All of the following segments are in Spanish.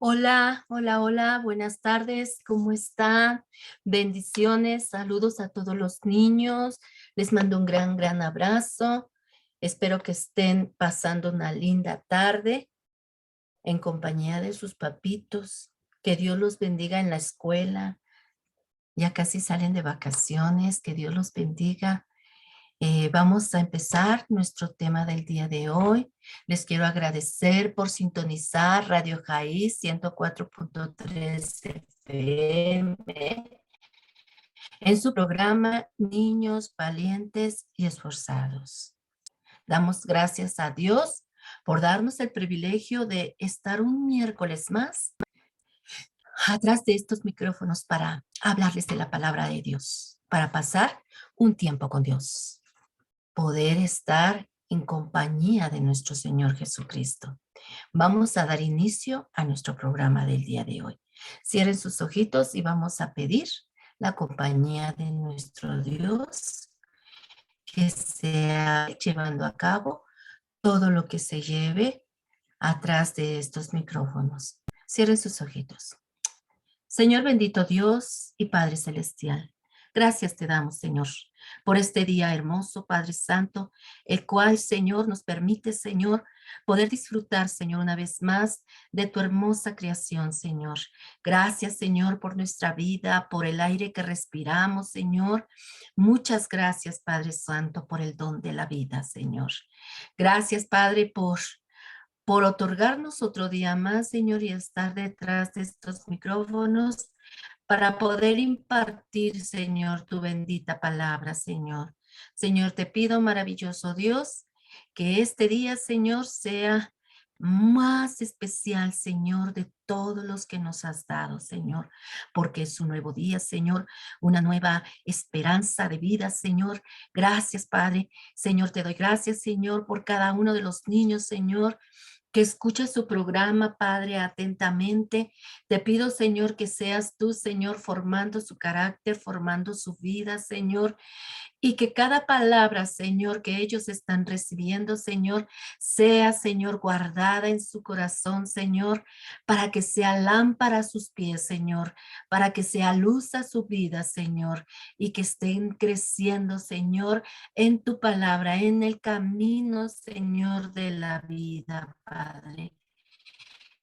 Hola, hola, hola, buenas tardes, ¿cómo está? Bendiciones, saludos a todos los niños, les mando un gran abrazo. Espero que estén pasando una linda tarde en compañía de sus papitos. Que Dios los bendiga en la escuela. Ya casi salen de vacaciones, que Dios los bendiga. Vamos a empezar nuestro tema del día de hoy. Les quiero agradecer por sintonizar Radio Jaí 104.3 FM en su programa Niños Valientes y Esforzados. Damos gracias a Dios por darnos el privilegio de estar un miércoles más atrás de estos micrófonos para hablarles de la palabra de Dios, para pasar un tiempo con Dios. Poder estar en compañía de nuestro Señor Jesucristo. Vamos a dar inicio a nuestro programa del día de hoy. Cierren sus ojitos y vamos a pedir la compañía de nuestro Dios que sea llevando a cabo todo lo que se lleve atrás de estos micrófonos. Cierren sus ojitos. Señor bendito Dios y Padre Celestial, gracias te damos, Señor, por este día hermoso, Padre Santo, el cual, Señor, nos permite, Señor, poder disfrutar, Señor, una vez más de tu hermosa creación, Señor. Gracias, Señor, por nuestra vida, por el aire que respiramos, Señor. Muchas gracias, Padre Santo, por el don de la vida, Señor. Gracias, Padre, por otorgarnos otro día más, Señor, y estar detrás de estos micrófonos para poder impartir, Señor, tu bendita palabra, Señor. Señor, te pido, maravilloso Dios, que este día, Señor, sea más especial, Señor, de todos los que nos has dado, Señor, porque es un nuevo día, Señor, una nueva esperanza de vida, Señor. Gracias, Padre. Señor, te doy gracias, Señor, por cada uno de los niños, Señor, que escucha su programa, Padre, atentamente. Te pido, Señor, que seas tú, Señor, formando su carácter, formando su vida, Señor, y que cada palabra, Señor, que ellos están recibiendo, Señor, sea, Señor, guardada en su corazón, Señor, para que sea lámpara a sus pies, Señor, para que sea luz a su vida, Señor, y que estén creciendo, Señor, en tu palabra, en el camino, Señor, de la vida, Padre.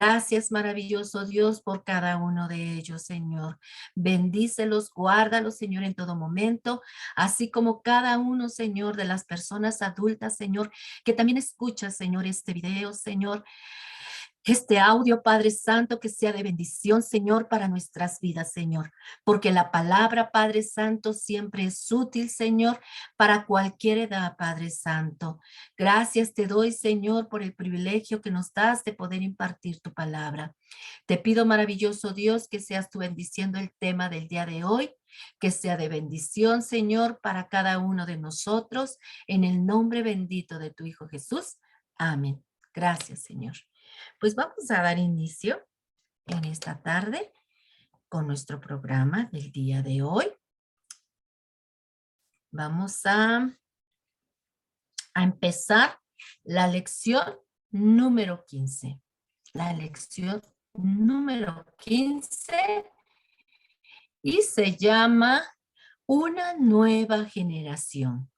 Gracias, maravilloso Dios, por cada uno de ellos, Señor. Bendícelos, guárdalos, Señor, en todo momento, así como cada uno, Señor, de las personas adultas, Señor, que también escucha, Señor, este video, Señor. Este audio, Padre Santo, que sea de bendición, Señor, para nuestras vidas, Señor, porque la palabra, Padre Santo, siempre es útil, Señor, para cualquier edad, Padre Santo. Gracias te doy, Señor, por el privilegio que nos das de poder impartir tu palabra. Te pido, maravilloso Dios, que seas tú bendiciendo el tema del día de hoy, que sea de bendición, Señor, para cada uno de nosotros, en el nombre bendito de tu Hijo Jesús. Amén. Gracias, Señor. Pues vamos a dar inicio en esta tarde con nuestro programa del día de hoy. Vamos a empezar la lección número 15. La lección número 15 y se llama Una nueva generación.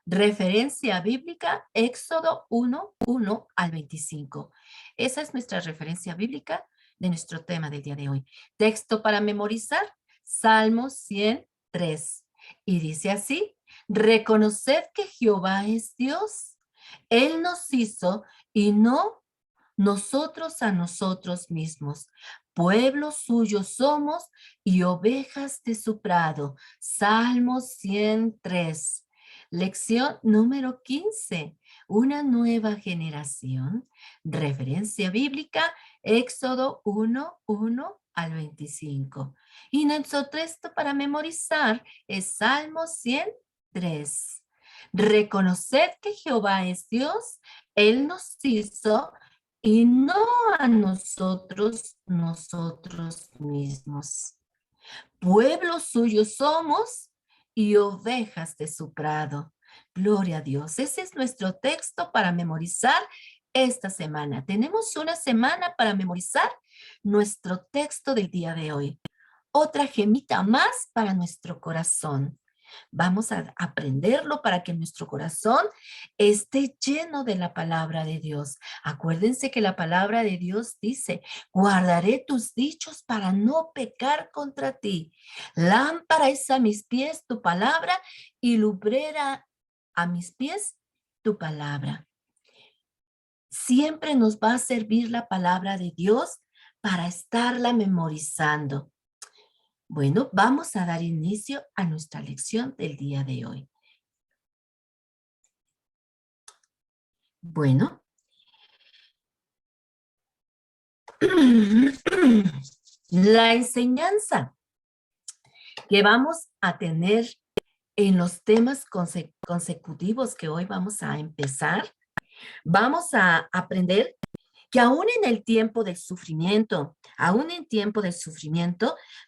Referencia bíblica, Éxodo 1, 1 al 25. Esa es nuestra referencia bíblica de nuestro tema del día de hoy. Texto para memorizar, Salmos 103. Y dice así, reconoced que Jehová es Dios. Él nos hizo y no nosotros a nosotros mismos. Pueblo suyo somos y ovejas de su prado. Salmos 103. Lección número 15. Una nueva generación. Referencia bíblica, Éxodo 1, 1 al 25. Y nuestro texto para memorizar es Salmo 103. Reconoced que Jehová es Dios, Él nos hizo y no a nosotros, nosotros mismos. Pueblo suyo somos y ovejas de su prado. Gloria a Dios. Ese es nuestro texto para memorizar esta semana. Tenemos una semana para memorizar nuestro texto del día de hoy. Otra gemita más para nuestro corazón. Vamos a aprenderlo para que nuestro corazón esté lleno de la palabra de Dios. Acuérdense que la palabra de Dios dice, guardaré tus dichos para no pecar contra ti. Lámpara es a mis pies tu palabra y lumbrera a mis pies tu palabra. Siempre nos va a servir la palabra de Dios para estarla memorizando. Bueno, vamos a dar inicio a nuestra lección del día de hoy. Bueno, la enseñanza que vamos a tener en los temas consecutivos que hoy vamos a empezar, vamos a aprender que aún en el tiempo del sufrimiento,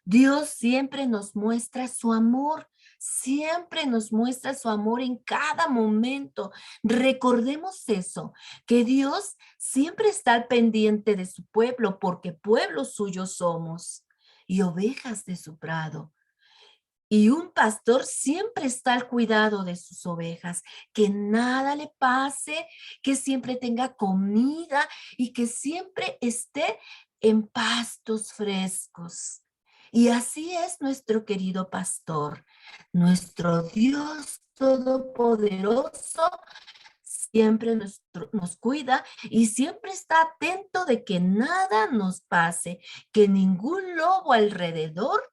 Dios siempre nos muestra su amor, siempre nos muestra su amor en cada momento. Recordemos eso, que Dios siempre está al pendiente de su pueblo, porque pueblo suyo somos y ovejas de su prado. Y un pastor siempre está al cuidado de sus ovejas, que nada le pase, que siempre tenga comida y que siempre esté en pastos frescos. Y así es nuestro querido pastor, nuestro Dios todopoderoso, siempre nos cuida y siempre está atento de que nada nos pase, que ningún lobo alrededor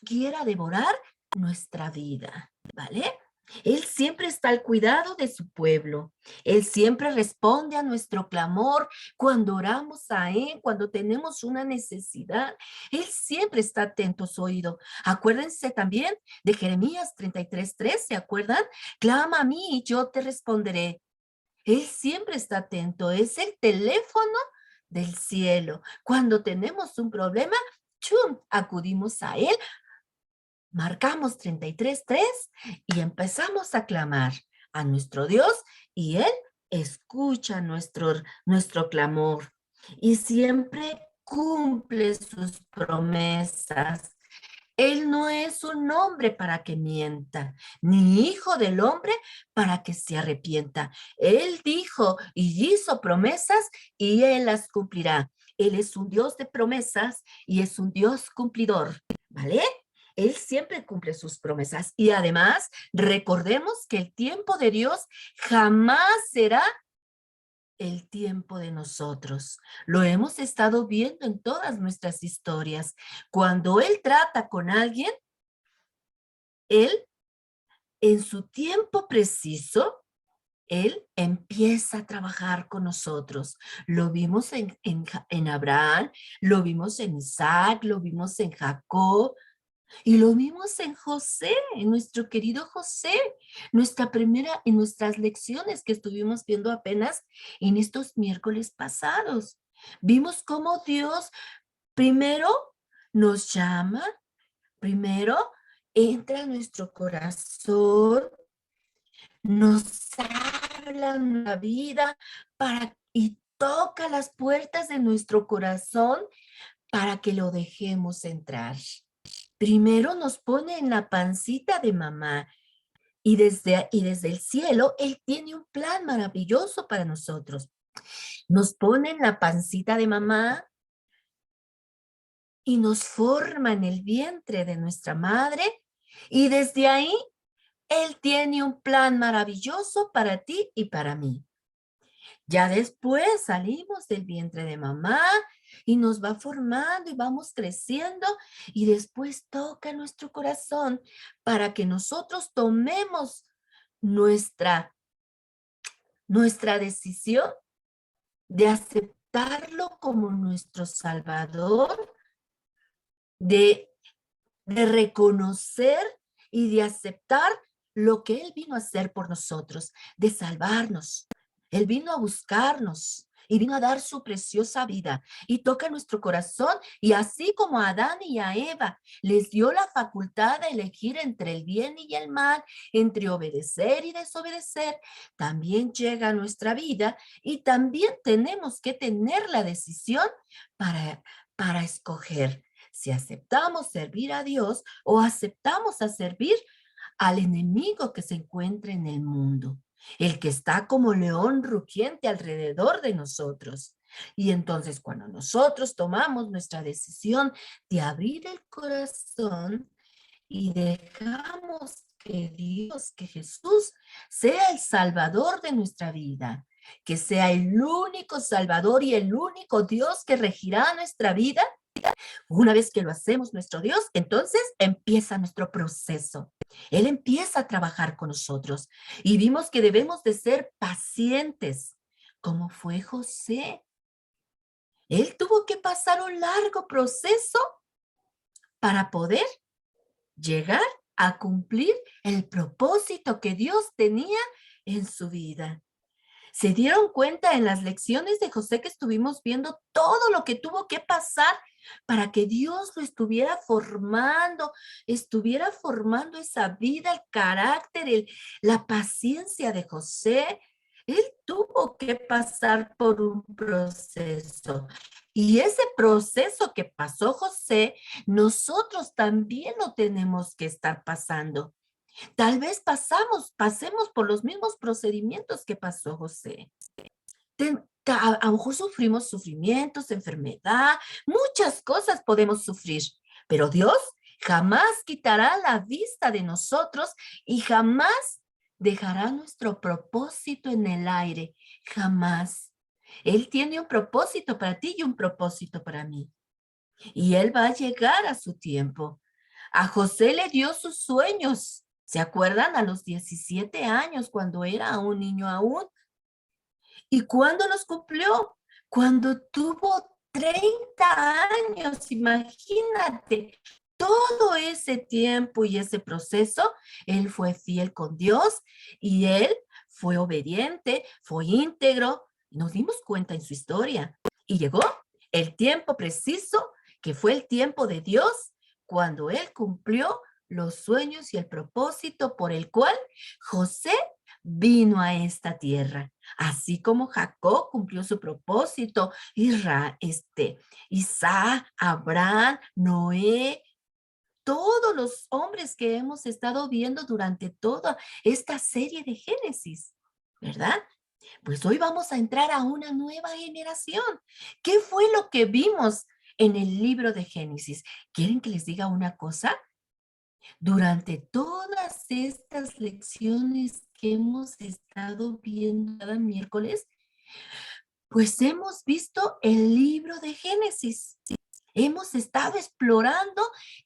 quiera devorar nuestra vida, ¿vale? Él siempre está al cuidado de su pueblo. Él siempre responde a nuestro clamor cuando oramos a Él, cuando tenemos una necesidad. Él siempre está atento a su oído. Acuérdense también de Jeremías 33:3, ¿se acuerdan? Clama a mí y yo te responderé. Él siempre está atento. Es el teléfono del cielo. Cuando tenemos un problema, ¡chum!, acudimos a Él. Marcamos 33:3 y empezamos a clamar a nuestro Dios y Él escucha nuestro clamor y siempre cumple sus promesas. Él no es un hombre para que mienta, ni hijo del hombre para que se arrepienta. Él dijo y hizo promesas y Él las cumplirá. Él es un Dios de promesas y es un Dios cumplidor, ¿vale? Él siempre cumple sus promesas y además recordemos que el tiempo de Dios jamás será el tiempo de nosotros. Lo hemos estado viendo en todas nuestras historias. Cuando Él trata con alguien, Él en su tiempo preciso, Él empieza a trabajar con nosotros. Lo vimos en Abraham, lo vimos en Isaac, lo vimos en Jacob, y lo vimos en José, en nuestro querido José, en nuestras lecciones que estuvimos viendo apenas en estos miércoles pasados. Vimos cómo Dios primero nos llama, primero entra a nuestro corazón, nos habla en la vida y toca las puertas de nuestro corazón para que lo dejemos entrar. Primero nos pone en la pancita de mamá y desde el cielo Él tiene un plan maravilloso para nosotros. Nos pone en la pancita de mamá y nos forma en el vientre de nuestra madre y desde ahí Él tiene un plan maravilloso para ti y para mí. Ya después salimos del vientre de mamá y nos va formando y vamos creciendo y después toca nuestro corazón para que nosotros tomemos nuestra decisión de aceptarlo como nuestro Salvador, de reconocer y de aceptar lo que Él vino a hacer por nosotros, de salvarnos. Él vino a buscarnos, y vino a dar su preciosa vida y toca nuestro corazón y así como a Adán y a Eva les dio la facultad de elegir entre el bien y el mal, entre obedecer y desobedecer, también llega a nuestra vida y también tenemos que tener la decisión para escoger si aceptamos servir a Dios o aceptamos a servir al enemigo que se encuentra en el mundo, el que está como león rugiente alrededor de nosotros. Y entonces cuando nosotros tomamos nuestra decisión de abrir el corazón y dejamos que Dios, que Jesús sea el Salvador de nuestra vida, que sea el único Salvador y el único Dios que regirá nuestra vida, una vez que lo hacemos nuestro Dios, entonces empieza nuestro proceso. Él empieza a trabajar con nosotros y vimos que debemos de ser pacientes, como fue José. Él tuvo que pasar un largo proceso para poder llegar a cumplir el propósito que Dios tenía en su vida. Se dieron cuenta en las lecciones de José que estuvimos viendo todo lo que tuvo que pasar para que Dios lo estuviera formando esa vida, el carácter, la paciencia de José. Él tuvo que pasar por un proceso. Y ese proceso que pasó José, nosotros también lo tenemos que estar pasando. Tal vez pasemos por los mismos procedimientos que pasó José. A lo mejor sufrimos sufrimientos, enfermedad, muchas cosas podemos sufrir, pero Dios jamás quitará la vista de nosotros y jamás dejará nuestro propósito en el aire, jamás. Él tiene un propósito para ti y un propósito para mí. Y Él va a llegar a su tiempo. A José le dio sus sueños. ¿Se acuerdan? A los 17 años, cuando era un niño aún. ¿Y cuándo los cumplió? Cuando tuvo 30 años, imagínate. Todo ese tiempo y ese proceso, él fue fiel con Dios y él fue obediente, fue íntegro. Nos dimos cuenta en su historia. Y llegó el tiempo preciso, que fue el tiempo de Dios, cuando él cumplió los sueños y el propósito por el cual José vino a esta tierra. Así como Jacob cumplió su propósito, Isaac, Abraham, Noé, todos los hombres que hemos estado viendo durante toda esta serie de Génesis, ¿verdad? Pues hoy vamos a entrar a una nueva generación. ¿Qué fue lo que vimos en el libro de Génesis? ¿Quieren que les diga una cosa? Durante todas estas lecciones que hemos estado viendo cada miércoles, pues hemos visto el libro de Génesis. Hemos estado explorando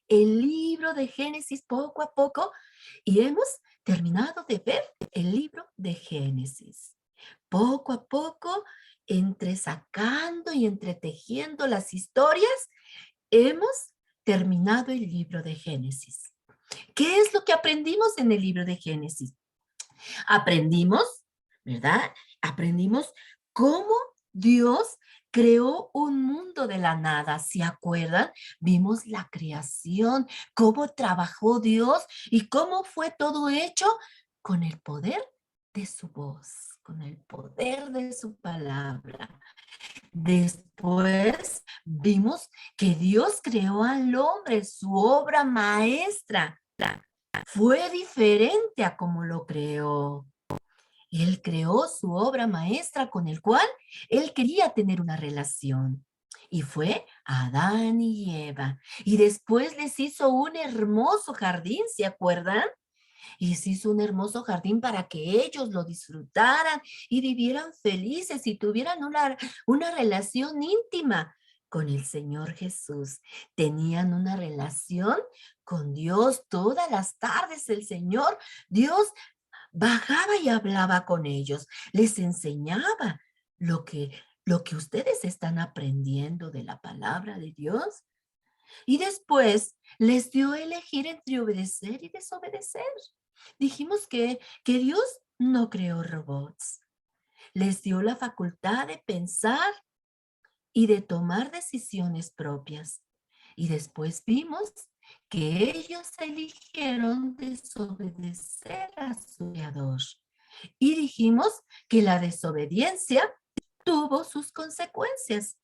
el libro de Génesis poco a poco y hemos terminado de ver el libro de Génesis. Poco a poco, entresacando y entretejiendo las historias, hemos terminado el libro de Génesis. ¿Qué es lo que aprendimos en el libro de Génesis? Aprendimos, ¿verdad? Aprendimos cómo Dios creó un mundo de la nada. ¿Se acuerdan? Vimos la creación, cómo trabajó Dios y cómo fue todo hecho con el poder de su voz, con el poder de su palabra. Después vimos que Dios creó al hombre, su obra maestra. Fue diferente a como lo creó. Él creó su obra maestra con el cual él quería tener una relación. Y fue Adán y Eva. Y después les hizo un hermoso jardín, ¿se acuerdan? Y les hizo un hermoso jardín para que ellos lo disfrutaran y vivieran felices y tuvieran una relación íntima con el Señor Jesús. Tenían una relación con Dios todas las tardes. El Señor, Dios, bajaba y hablaba con ellos, les enseñaba lo que ustedes están aprendiendo de la palabra de Dios. Y después les dio a elegir entre obedecer y desobedecer. Dijimos que Dios no creó robots, les dio la facultad de pensar y de tomar decisiones propias. Y después vimos que ellos eligieron desobedecer a su Creador. Y dijimos que la desobediencia tuvo sus consecuencias.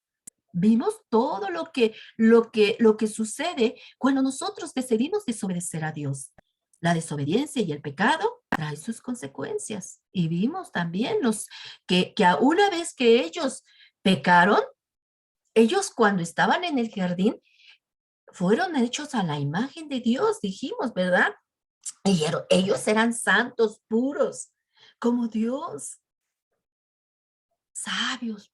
Vimos todo lo que sucede cuando nosotros decidimos desobedecer a Dios. La desobediencia y el pecado trae sus consecuencias. Y vimos también que una vez que ellos pecaron, ellos cuando estaban en el jardín fueron hechos a la imagen de Dios, dijimos, ¿verdad? Y ellos eran santos, puros, como Dios, sabios,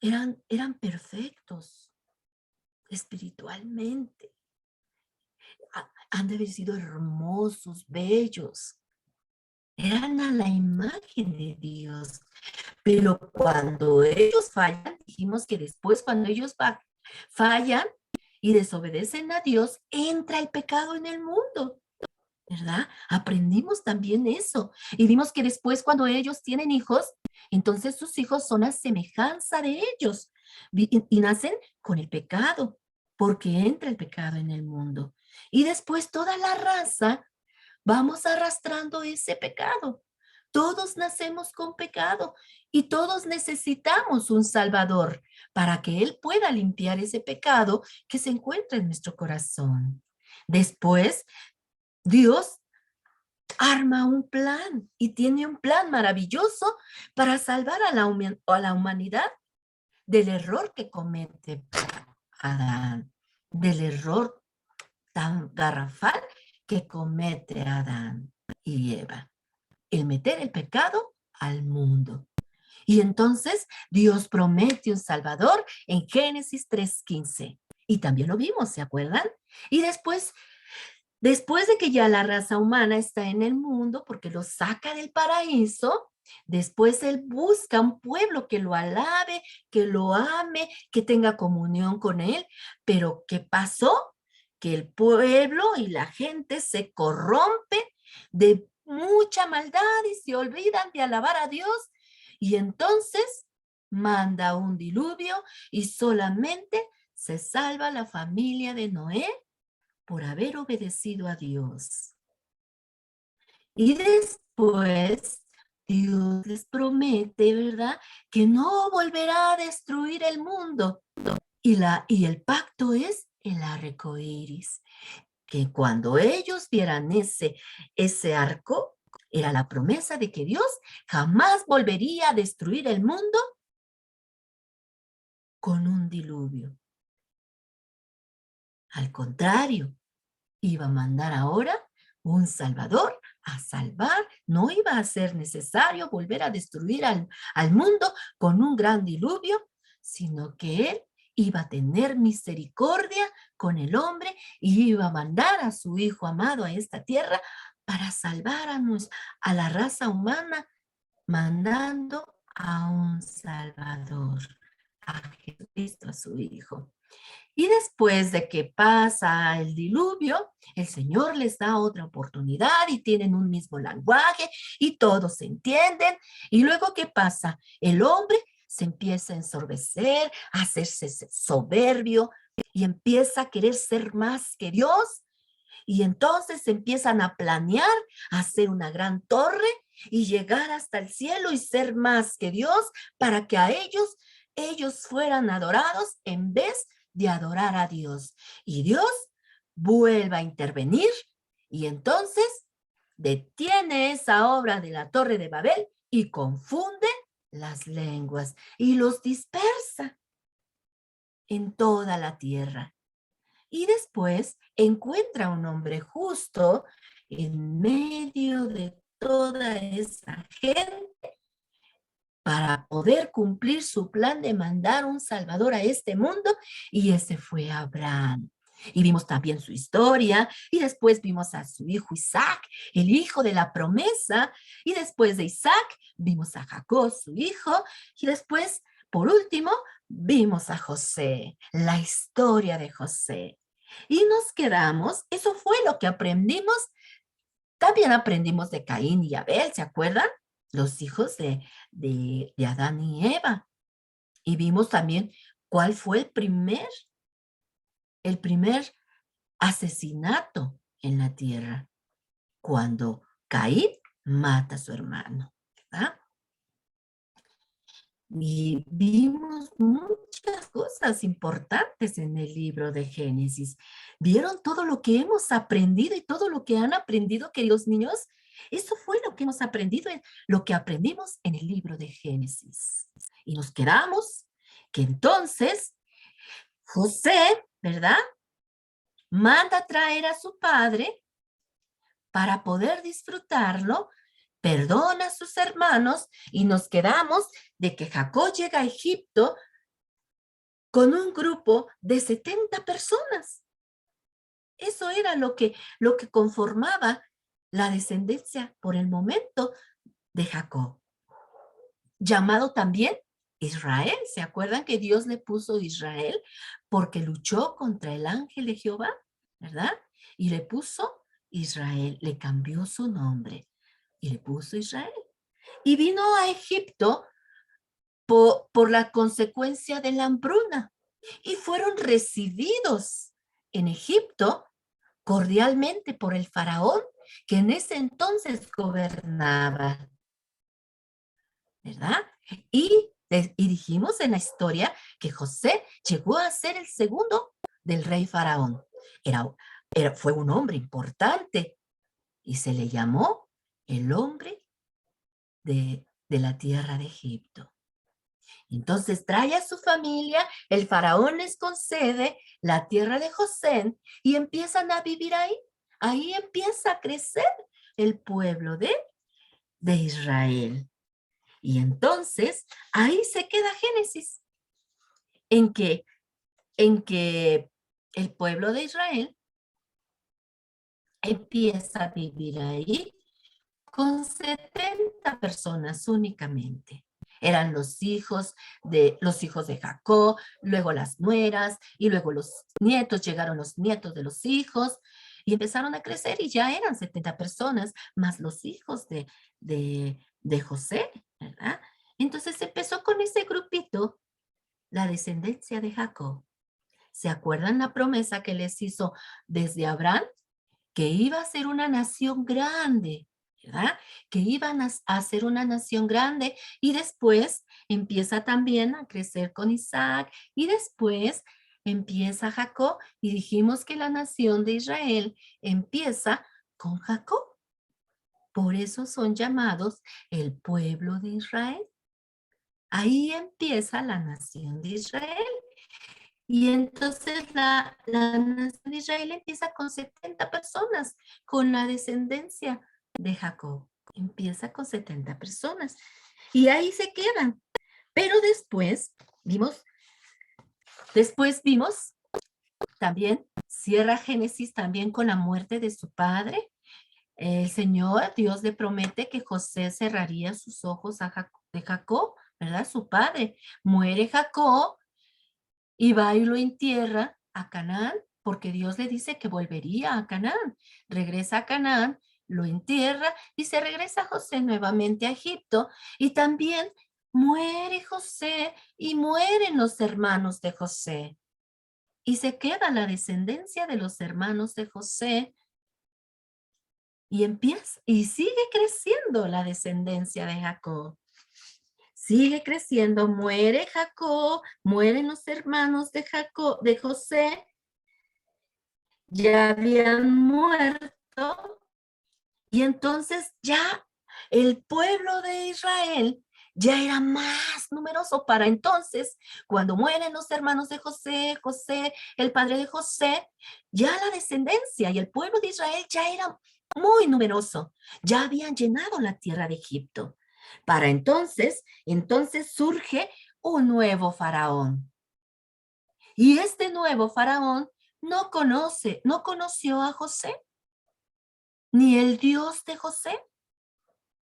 eran perfectos espiritualmente. Han de haber sido hermosos, bellos. Eran a la imagen de Dios. Pero cuando ellos fallan, dijimos que después cuando ellos fallan y desobedecen a Dios, entra el pecado en el mundo. ¿Verdad? Aprendimos también eso. Y vimos que después cuando ellos tienen hijos, entonces sus hijos son a semejanza de ellos y nacen con el pecado, porque entra el pecado en el mundo. Y después toda la raza vamos arrastrando ese pecado. Todos nacemos con pecado y todos necesitamos un Salvador para que Él pueda limpiar ese pecado que se encuentra en nuestro corazón. Después, Dios arma un plan y tiene un plan maravilloso para salvar a la humanidad del error que comete Adán, del error tan garrafal que comete Adán y Eva, el meter el pecado al mundo. Y entonces Dios promete un Salvador en Génesis 3:15. Y también lo vimos, ¿se acuerdan? Y después de que ya la raza humana está en el mundo, porque lo saca del paraíso, después Él busca un pueblo que lo alabe, que lo ame, que tenga comunión con Él. Pero ¿qué pasó? Que el pueblo y la gente se corrompe de mucha maldad y se olvidan de alabar a Dios. Y entonces manda un diluvio y solamente se salva la familia de Noé por haber obedecido a Dios. Y después Dios les promete, ¿verdad? Que no volverá a destruir el mundo. Y el pacto es el arco iris, que cuando ellos vieran ese arco, era la promesa de que Dios jamás volvería a destruir el mundo con un diluvio. Al contrario, iba a mandar ahora un Salvador a salvar, no iba a ser necesario volver a destruir al mundo con un gran diluvio, sino que Él iba a tener misericordia con el hombre y iba a mandar a su Hijo amado a esta tierra para salvar a la raza humana, mandando a un Salvador, a Jesucristo, a su Hijo. Y después de que pasa el diluvio, el Señor les da otra oportunidad y tienen un mismo lenguaje y todos se entienden. Y luego, ¿qué pasa? El hombre se empieza a ensorbecer, a hacerse soberbio y empieza a querer ser más que Dios. Y entonces empiezan a planear, a hacer una gran torre y llegar hasta el cielo y ser más que Dios para que a ellos fueran adorados en vez de adorar a Dios. Y Dios vuelve a intervenir y entonces detiene esa obra de la Torre de Babel y confunde las lenguas y los dispersa en toda la tierra. Y después encuentra un hombre justo en medio de toda esa gente para poder cumplir su plan de mandar un Salvador a este mundo, y ese fue Abraham. Y vimos también su historia, y después vimos a su hijo Isaac, el hijo de la promesa, y después de Isaac vimos a Jacob, su hijo, y después, por último, vimos a José, la historia de José. Y nos quedamos, eso fue lo que aprendimos. También aprendimos de Caín y Abel, ¿se acuerdan? los hijos de Adán y Eva. Y vimos también cuál fue el primer asesinato en la tierra, cuando Caín mata a su hermano, ¿verdad? Y vimos muchas cosas importantes en el libro de Génesis. ¿Vieron todo lo que hemos aprendido y todo lo que han aprendido, queridos niños? Eso fue lo que hemos aprendido, lo que aprendimos en el libro de Génesis. Y nos quedamos que entonces José, ¿verdad? Manda traer a su padre para poder disfrutarlo, perdona a sus hermanos y nos quedamos de que Jacob llega a Egipto con un grupo de 70 personas. Eso era lo que conformaba la descendencia por el momento de Jacob, llamado también Israel. ¿Se acuerdan que Dios le puso Israel porque luchó contra el ángel de Jehová? ¿Verdad? Y le puso Israel, le cambió su nombre y le puso Israel. Y vino a Egipto por la consecuencia de la hambruna y fueron recibidos en Egipto cordialmente por el faraón que en ese entonces gobernaba, ¿verdad? Y dijimos en la historia que José llegó a ser el segundo del rey faraón. Fue un hombre importante y se le llamó el hombre de la tierra de Egipto. Entonces trae a su familia, el faraón les concede la tierra de José y empiezan a vivir ahí. Ahí empieza a crecer el pueblo de Israel. Y entonces ahí se queda Génesis, en que el pueblo de Israel empieza a vivir ahí con 70 personas únicamente. Eran los hijos de Jacob, luego las nueras y luego los nietos, llegaron los nietos de los hijos y empezaron a crecer y ya eran 70 personas, más los hijos de José, ¿verdad? Entonces empezó con ese grupito, la descendencia de Jacob. ¿Se acuerdan la promesa que les hizo desde Abraham? Que iba a ser una nación grande, ¿verdad? Que iban a ser una nación grande y después empieza también a crecer con Isaac y después empieza Jacob y dijimos que la nación de Israel empieza con Jacob. Por eso son llamados el pueblo de Israel. Ahí empieza la nación de Israel. Y entonces la nación de Israel empieza con 70 personas, con la descendencia de Jacob. Empieza con 70 personas. Y ahí se quedan. Pero después vimos también, cierra Génesis también con la muerte de su padre. El Señor, Dios le promete que José cerraría sus ojos de Jacob, ¿verdad? Su padre. Muere Jacob y va y lo entierra a Canaán, porque Dios le dice que volvería a Canaán. Regresa a Canaán, lo entierra y se regresa José nuevamente a Egipto. Y también muere José y mueren los hermanos de José. Y se queda la descendencia de los hermanos de José y sigue creciendo la descendencia de Jacob. Sigue creciendo, muere Jacob, mueren los hermanos de Jacob, de José, ya habían muerto, y entonces ya el pueblo de Israel ya era más numeroso para entonces, cuando mueren los hermanos de José, el padre de José, ya la descendencia y el pueblo de Israel ya era muy numeroso, ya habían llenado la tierra de Egipto. Para entonces surge un nuevo faraón. Y este nuevo faraón no conoció a José, ni el Dios de José.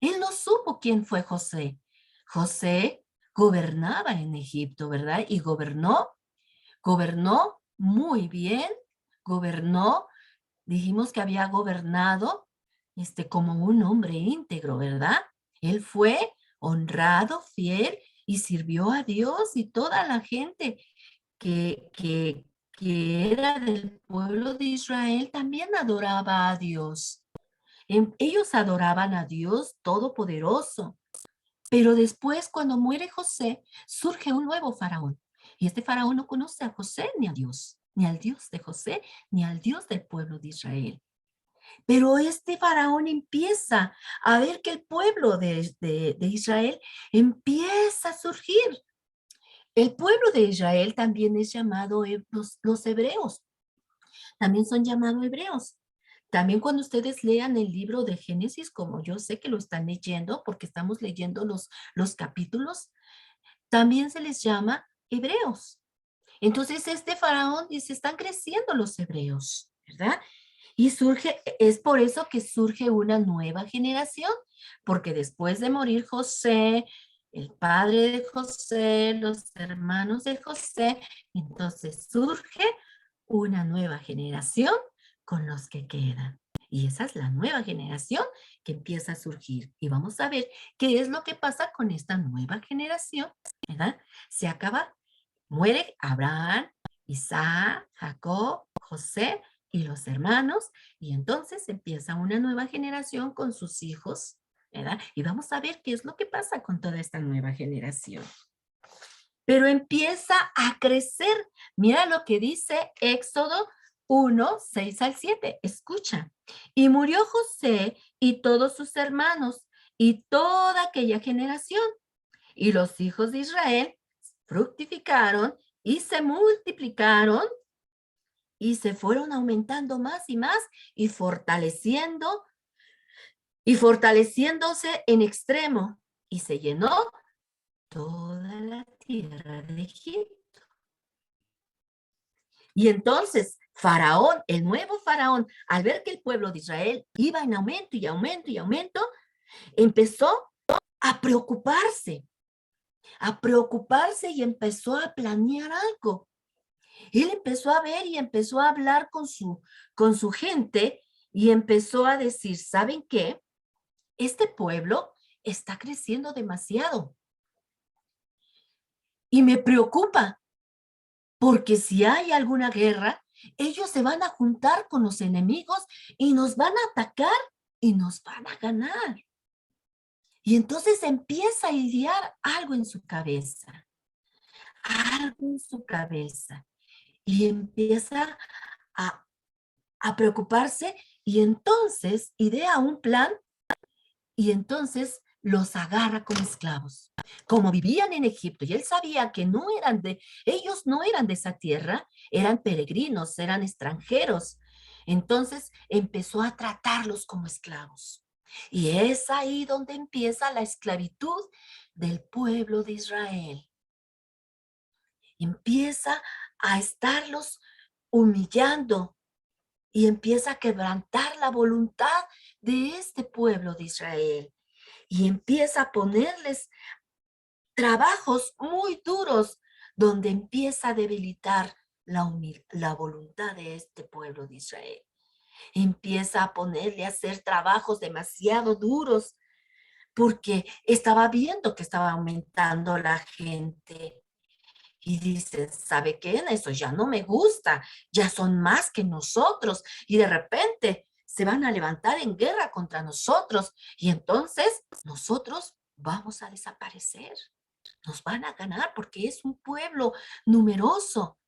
Él no supo quién fue José. José gobernaba en Egipto, ¿verdad? Y gobernó muy bien, dijimos que había gobernado como un hombre íntegro, ¿verdad? Él fue honrado, fiel y sirvió a Dios y toda la gente que era del pueblo de Israel también adoraba a Dios. Ellos adoraban a Dios Todopoderoso. Pero después, cuando muere José, surge un nuevo faraón. Y este faraón no conoce a José ni a Dios, ni al Dios de José, ni al Dios del pueblo de Israel. Pero este faraón empieza a ver que el pueblo de Israel empieza a surgir. El pueblo de Israel también es llamado los hebreos, también son llamados hebreos. También cuando ustedes lean el libro de Génesis, como yo sé que lo están leyendo, porque estamos leyendo los capítulos, también se les llama hebreos. Entonces este faraón dice, están creciendo los hebreos, ¿verdad? Y surge, es por eso que surge una nueva generación, porque después de morir José, el padre de José, los hermanos de José, entonces surge una nueva generación con los que quedan. Y esa es la nueva generación que empieza a surgir. Y vamos a ver qué es lo que pasa con esta nueva generación, ¿verdad? Se acaba, muere Abraham, Isaac, Jacob, José y los hermanos, y entonces empieza una nueva generación con sus hijos, ¿verdad? Y vamos a ver qué es lo que pasa con toda esta nueva generación. Pero empieza a crecer. Mira lo que dice Éxodo 1, 6 al 7. Escucha. Y murió José y todos sus hermanos y toda aquella generación. Y los hijos de Israel fructificaron y se multiplicaron y se fueron aumentando más y fortaleciéndose en extremo. Y se llenó toda la tierra de Egipto. Y entonces Faraón, el nuevo Faraón, al ver que el pueblo de Israel iba en aumento y aumento y aumento, empezó a preocuparse, y empezó a planear algo. Él empezó a ver y empezó a hablar con su gente y empezó a decir, ¿saben qué? Este pueblo está creciendo demasiado y me preocupa porque si hay alguna guerra, ellos se van a juntar con los enemigos y nos van a atacar y nos van a ganar. Y entonces empieza a idear algo en su cabeza, y empieza a, a preocuparse y entonces idea un plan y entonces los agarra como esclavos. Como vivían en Egipto y él sabía que ellos no eran de esa tierra, eran peregrinos, eran extranjeros. Entonces empezó a tratarlos como esclavos. Y es ahí donde empieza la esclavitud del pueblo de Israel. Empieza a estarlos humillando y empieza a quebrantar la voluntad de este pueblo de Israel. Y empieza a ponerles trabajos muy duros donde empieza a debilitar la voluntad de este pueblo de Israel. Empieza a ponerle a hacer trabajos demasiado duros porque estaba viendo que estaba aumentando la gente. Y dice, ¿sabe qué? Eso ya no me gusta, ya son más que nosotros y de repente se van a levantar en guerra contra nosotros y entonces nosotros vamos a desaparecer. Nos van a ganar porque es un pueblo numeroso.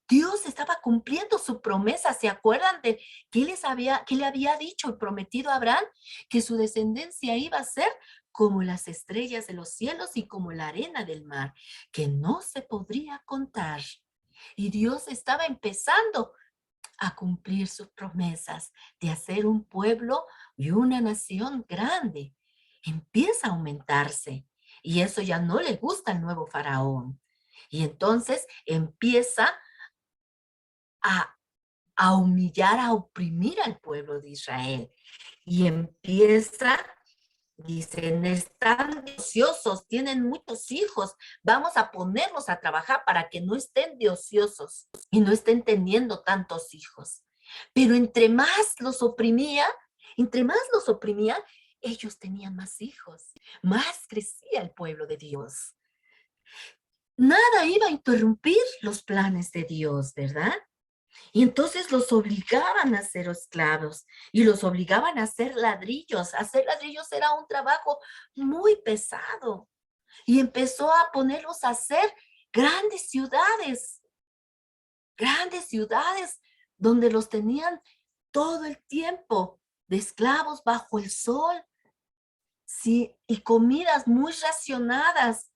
Dios estaba cumpliendo su promesa. ¿Se acuerdan de que le había dicho y prometido a Abraham que su descendencia iba a ser como las estrellas de los cielos y como la arena del mar, que no se podría contar? Y Dios estaba empezando a cumplir sus promesas de hacer un pueblo y una nación grande. Empieza a aumentarse y eso ya no le gusta al nuevo faraón. Y entonces empieza a, a humillar, a oprimir al pueblo de Israel. Y empieza, dicen, están de ociosos, tienen muchos hijos, vamos a ponerlos a trabajar para que no estén de ociosos y no estén teniendo tantos hijos. Pero entre más los oprimía, ellos tenían más hijos, más crecía el pueblo de Dios. Nada iba a interrumpir los planes de Dios, ¿verdad? Y entonces los obligaban a ser esclavos y los obligaban a hacer ladrillos. Hacer ladrillos era un trabajo muy pesado y empezó a ponerlos a hacer grandes ciudades donde los tenían todo el tiempo de esclavos bajo el sol, sí, y comidas muy racionadas.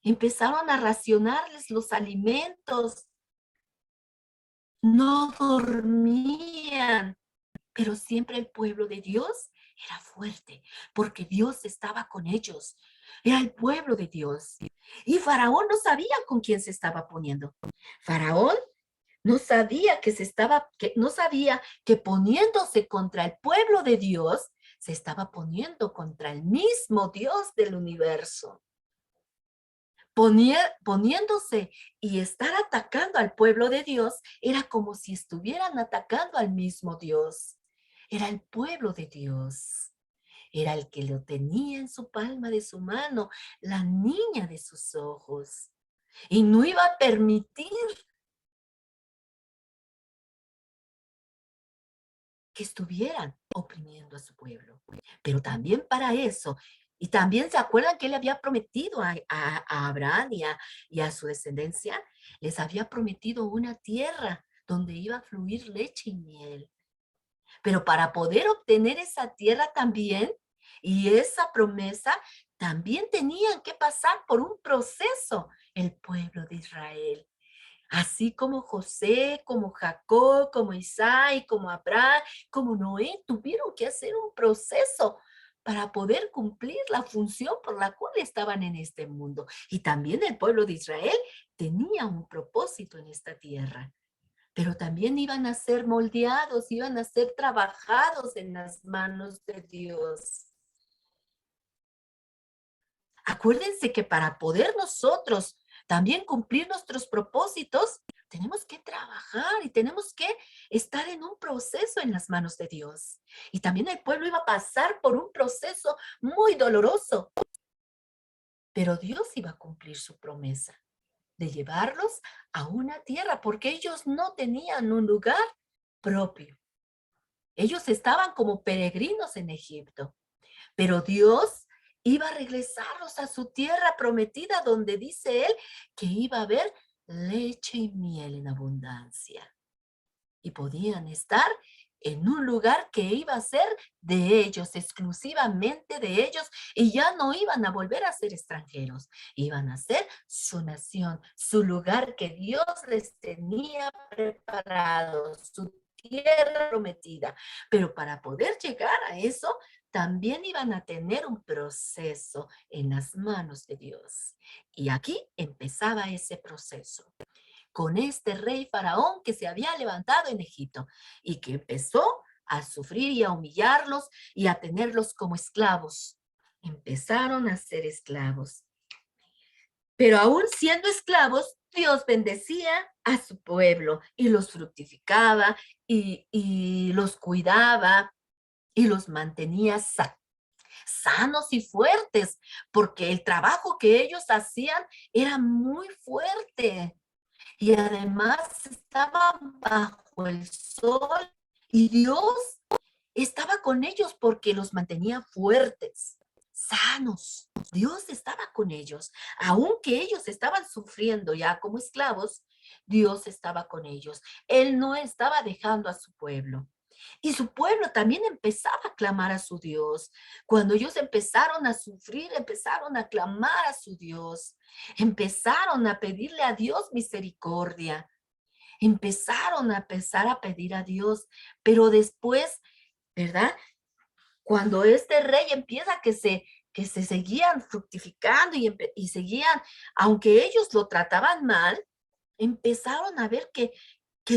Empezaron a racionarles los alimentos, no dormían, pero siempre el pueblo de Dios era fuerte, porque Dios estaba con ellos. Era el pueblo de Dios. Y Faraón no sabía con quién se estaba poniendo. Faraón no sabía que poniéndose contra el pueblo de Dios, se estaba poniendo contra el mismo Dios del universo. Poniéndose y estar atacando al pueblo de Dios era como si estuvieran atacando al mismo Dios. Era el pueblo de Dios. Era el que lo tenía en su palma de su mano, la niña de sus ojos. Y no iba a permitir que estuvieran oprimiendo a su pueblo. Pero también para eso, y también se acuerdan que él había prometido a Abraham y a su descendencia, les había prometido una tierra donde iba a fluir leche y miel. Pero para poder obtener esa tierra también y esa promesa, también tenían que pasar por un proceso el pueblo de Israel. Así como José, como Jacob, como Isaac, como Abraham, como Noé, tuvieron que hacer un proceso para poder cumplir la función por la cual estaban en este mundo. Y también el pueblo de Israel tenía un propósito en esta tierra, pero también iban a ser moldeados, iban a ser trabajados en las manos de Dios. Acuérdense que para poder nosotros también cumplir nuestros propósitos, tenemos que trabajar y tenemos que estar en un proceso en las manos de Dios. Y también el pueblo iba a pasar por un proceso muy doloroso, pero Dios iba a cumplir su promesa de llevarlos a una tierra, porque ellos no tenían un lugar propio. Ellos estaban como peregrinos en Egipto. Pero Dios iba a regresarlos a su tierra prometida, donde dice él que iba a haber leche y miel en abundancia. Y podían estar en un lugar que iba a ser de ellos, exclusivamente de ellos, y ya no iban a volver a ser extranjeros, iban a ser su nación, su lugar que Dios les tenía preparado, su tierra prometida. Pero para poder llegar a eso, también iban a tener un proceso en las manos de Dios. Y aquí empezaba ese proceso con este rey faraón que se había levantado en Egipto y que empezó a sufrir y a humillarlos y a tenerlos como esclavos. Empezaron a ser esclavos. Pero aún siendo esclavos, Dios bendecía a su pueblo y los fructificaba y los cuidaba y los mantenía sanos y fuertes, porque el trabajo que ellos hacían era muy fuerte. Y además estaban bajo el sol y Dios estaba con ellos porque los mantenía fuertes, sanos. Dios estaba con ellos. Aunque ellos estaban sufriendo ya como esclavos, Dios estaba con ellos. Él no estaba dejando a su pueblo. Y su pueblo también empezaba a clamar a su Dios. Cuando ellos empezaron a sufrir, empezaron a clamar a su Dios. Empezaron a pedirle a Dios misericordia. Empezaron a empezar a pedir a Dios. Pero después, ¿verdad? Cuando este rey empieza que se seguían fructificando y seguían, aunque ellos lo trataban mal, empezaron a ver que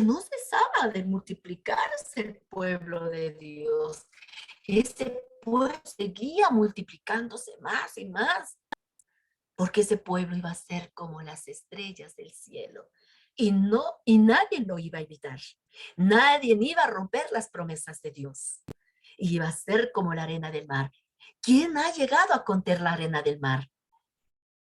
no cesaba de multiplicarse el pueblo de Dios. Ese pueblo seguía multiplicándose más y más, porque ese pueblo iba a ser como las estrellas del cielo. Y nadie lo iba a evitar. Nadie iba a romper las promesas de Dios. Iba a ser como la arena del mar. ¿Quién ha llegado a contar la arena del mar?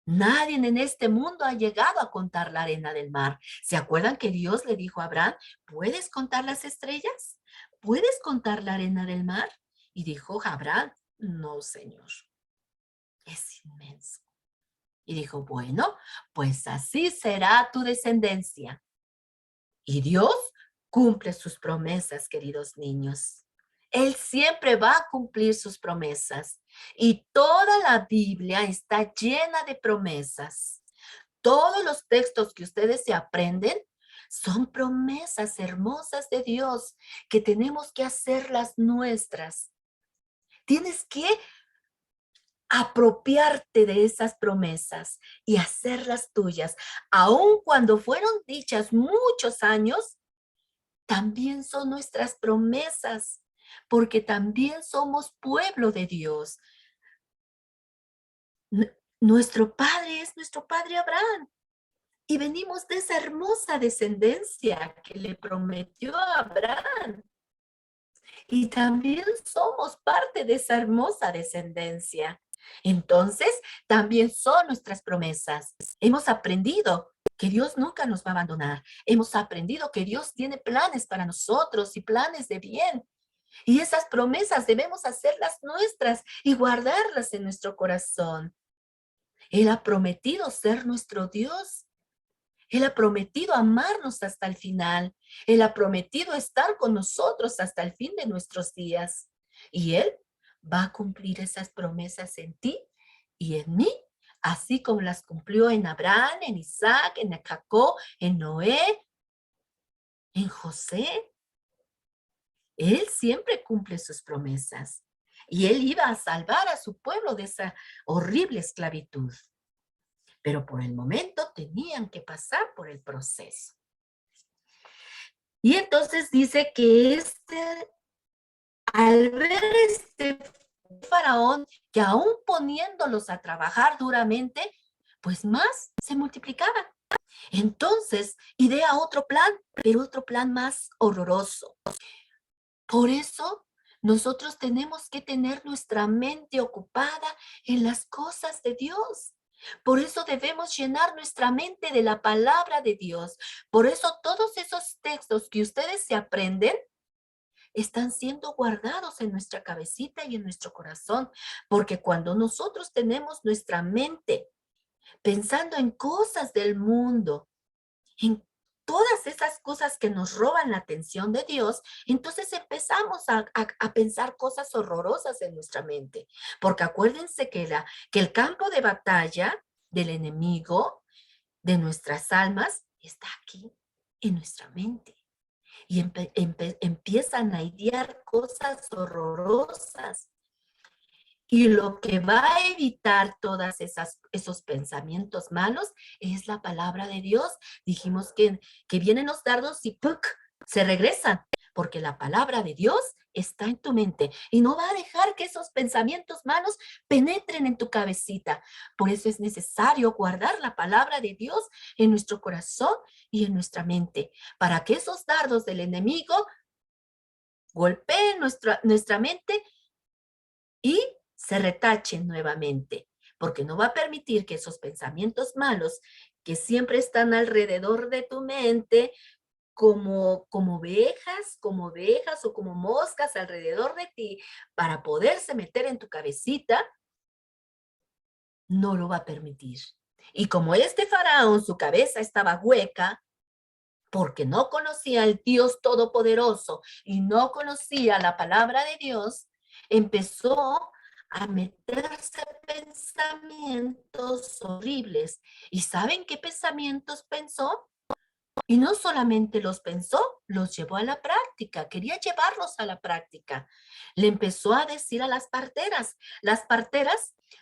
Nadie en este mundo ha llegado a contar la arena del mar. ¿Se acuerdan que Dios le dijo a Abraham, ¿puedes contar las estrellas? ¿Puedes contar la arena del mar? Y dijo Abraham, no, Señor, es inmenso. Y dijo, bueno, pues así será tu descendencia. Y Dios cumple sus promesas, queridos niños. Él siempre va a cumplir sus promesas. Y toda la Biblia está llena de promesas. Todos los textos que ustedes se aprenden son promesas hermosas de Dios que tenemos que hacerlas nuestras. Tienes que apropiarte de esas promesas y hacerlas tuyas. Aun cuando fueron dichas muchos años, también son nuestras promesas, porque también somos pueblo de Dios. Nuestro padre es nuestro padre Abraham. Y venimos de esa hermosa descendencia que le prometió a Abraham. Y también somos parte de esa hermosa descendencia. Entonces, también son nuestras promesas. Hemos aprendido que Dios nunca nos va a abandonar. Hemos aprendido que Dios tiene planes para nosotros y planes de bien. Y esas promesas debemos hacerlas nuestras y guardarlas en nuestro corazón. Él ha prometido ser nuestro Dios. Él ha prometido amarnos hasta el final. Él ha prometido estar con nosotros hasta el fin de nuestros días. Y Él va a cumplir esas promesas en ti y en mí, así como las cumplió en Abraham, en Isaac, en Jacob, en Noé, en José. Él siempre cumple sus promesas. Y Él iba a salvar a su pueblo de esa horrible esclavitud. Pero por el momento tenían que pasar por el proceso. Y entonces dice que al ver este faraón, que aún poniéndolos a trabajar duramente, pues más se multiplicaba. Entonces idea otro plan, pero otro plan más horroroso. Por eso nosotros tenemos que tener nuestra mente ocupada en las cosas de Dios. Por eso debemos llenar nuestra mente de la palabra de Dios. Por eso todos esos textos que ustedes se aprenden están siendo guardados en nuestra cabecita y en nuestro corazón. Porque cuando nosotros tenemos nuestra mente pensando en cosas del mundo, en todas esas cosas que nos roban la atención de Dios, entonces empezamos a pensar cosas horrorosas en nuestra mente. Porque acuérdense que el campo de batalla del enemigo, de nuestras almas, está aquí, en nuestra mente. Y empiezan a idear cosas horrorosas. Y lo que va a evitar todas esos pensamientos malos es la palabra de Dios. Dijimos que vienen los dardos y ¡puc! Se regresan, porque la palabra de Dios está en tu mente y no va a dejar que esos pensamientos malos penetren en tu cabecita. Por eso es necesario guardar la palabra de Dios en nuestro corazón y en nuestra mente, para que esos dardos del enemigo golpeen nuestra mente y se retachen nuevamente, porque no va a permitir que esos pensamientos malos que siempre están alrededor de tu mente, como ovejas o como moscas alrededor de ti, para poderse meter en tu cabecita, no lo va a permitir. Y como este faraón, su cabeza estaba hueca, porque no conocía al Dios Todopoderoso y no conocía la palabra de Dios, empezó a meterse pensamientos horribles. ¿Y saben qué pensamientos pensó? Y no solamente los pensó, los llevó a la práctica, quería llevarlos a la práctica. Le empezó a decir a las parteras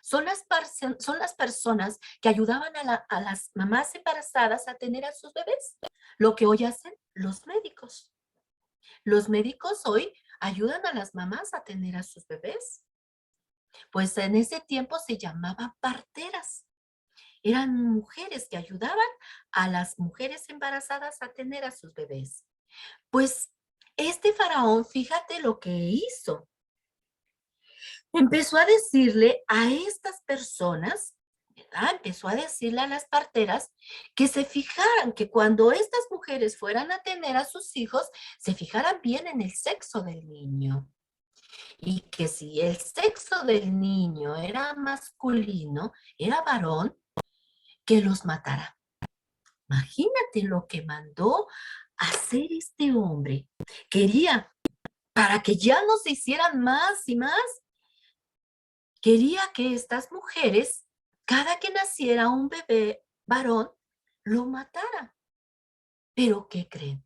son las personas que ayudaban a las mamás embarazadas a tener a sus bebés. Lo que hoy hacen los médicos. Los médicos hoy ayudan a las mamás a tener a sus bebés. Pues en ese tiempo se llamaban parteras. Eran mujeres que ayudaban a las mujeres embarazadas a tener a sus bebés. Pues este faraón, fíjate lo que hizo. empezó a decirle a estas personas, ¿verdad? Empezó a decirle a las parteras que se fijaran, que cuando estas mujeres fueran a tener a sus hijos, se fijaran bien en el sexo del niño. Y que si el sexo del niño era masculino, era varón, que los matara. Imagínate lo que mandó hacer este hombre. Quería, para que ya no se hicieran más y más, quería que estas mujeres, cada que naciera un bebé varón, lo matara. Pero ¿qué creen?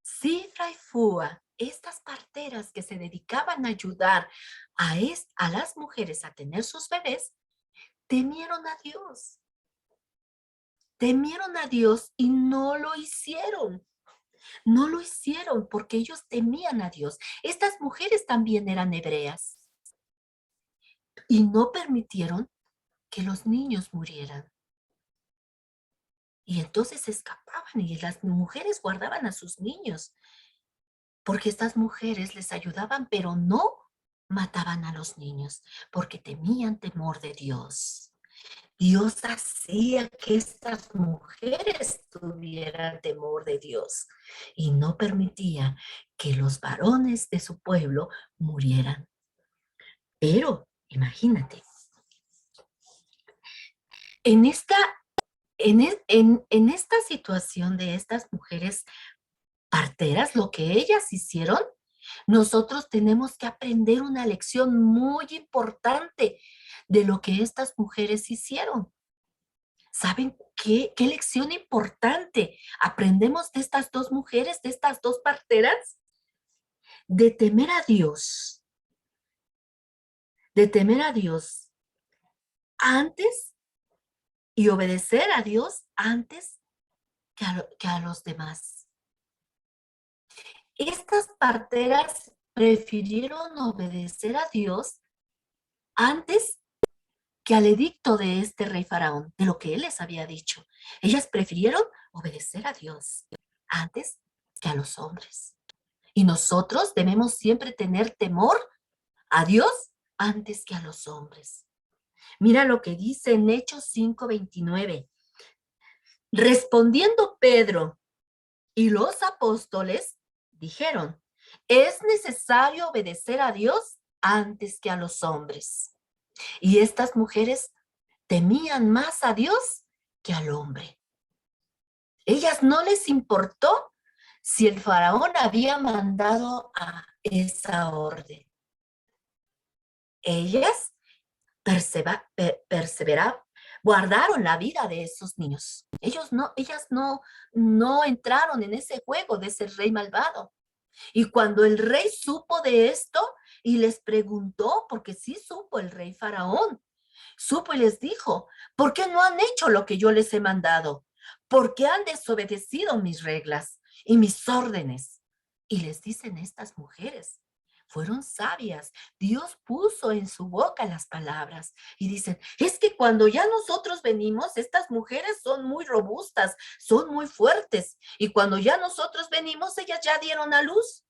Cifra y Fua, estas parteras que se dedicaban a ayudar a las mujeres a tener sus bebés, temieron a Dios. Temieron a Dios y no lo hicieron. No lo hicieron porque ellos temían a Dios. Estas mujeres también eran hebreas y no permitieron que los niños murieran. Y entonces escapaban y las mujeres guardaban a sus niños porque estas mujeres les ayudaban, pero no mataban a los niños porque temían temor de Dios. Dios hacía que estas mujeres tuvieran temor de Dios y no permitía que los varones de su pueblo murieran. Pero imagínate, en esta, en esta situación de estas mujeres parteras, lo que ellas hicieron, nosotros tenemos que aprender una lección muy importante de lo que estas mujeres hicieron. ¿Saben qué lección importante aprendemos de estas dos mujeres, de estas dos parteras? De temer a Dios, de temer a Dios antes y obedecer a Dios antes que a los demás. Estas parteras prefirieron obedecer a Dios antes que al edicto de este rey faraón, de lo que él les había dicho. Ellas prefirieron obedecer a Dios antes que a los hombres. Y nosotros debemos siempre tener temor a Dios antes que a los hombres. Mira lo que dice en Hechos 5:29. Respondiendo Pedro y los apóstoles dijeron, es necesario obedecer a Dios antes que a los hombres. Y estas mujeres temían más a Dios que al hombre. Ellas no les importó si el faraón había mandado a esa orden. Ellas perseveraron, guardaron la vida de esos niños. Ellas no entraron en ese juego de ese rey malvado. Y cuando el rey supo de esto y les preguntó, porque sí supo el rey faraón, supo y les dijo, ¿por qué no han hecho lo que yo les he mandado? ¿Por qué han desobedecido mis reglas y mis órdenes? Y les dicen estas mujeres, fueron sabias. Dios puso en su boca las palabras y dicen, es que cuando ya nosotros venimos, estas mujeres son muy robustas, son muy fuertes. Y cuando ya nosotros venimos, ellas ya dieron a luz.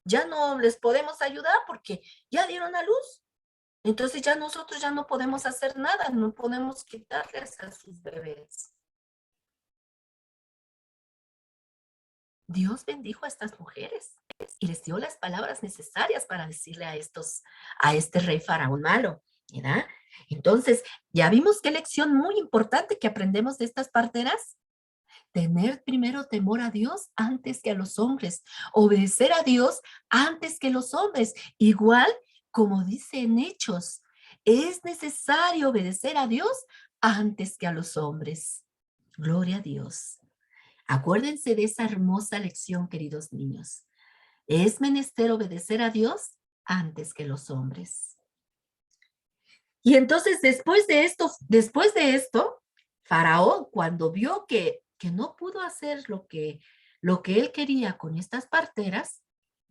Ya no les podemos ayudar porque ya dieron a luz. Entonces ya nosotros ya no podemos hacer nada, no podemos quitarles a sus bebés. Dios bendijo a estas mujeres y les dio las palabras necesarias para decirle a este rey faraón malo, ¿verdad? Entonces, ya vimos qué lección muy importante que aprendemos de estas parteras. Tener primero temor a Dios antes que a los hombres. Obedecer a Dios antes que los hombres. Igual como dice en Hechos, es necesario obedecer a Dios antes que a los hombres. Gloria a Dios. Acuérdense de esa hermosa lección, queridos niños. Es menester obedecer a Dios antes que los hombres. Y entonces, después de esto, Faraón, cuando vio que no pudo hacer lo que él quería con estas parteras,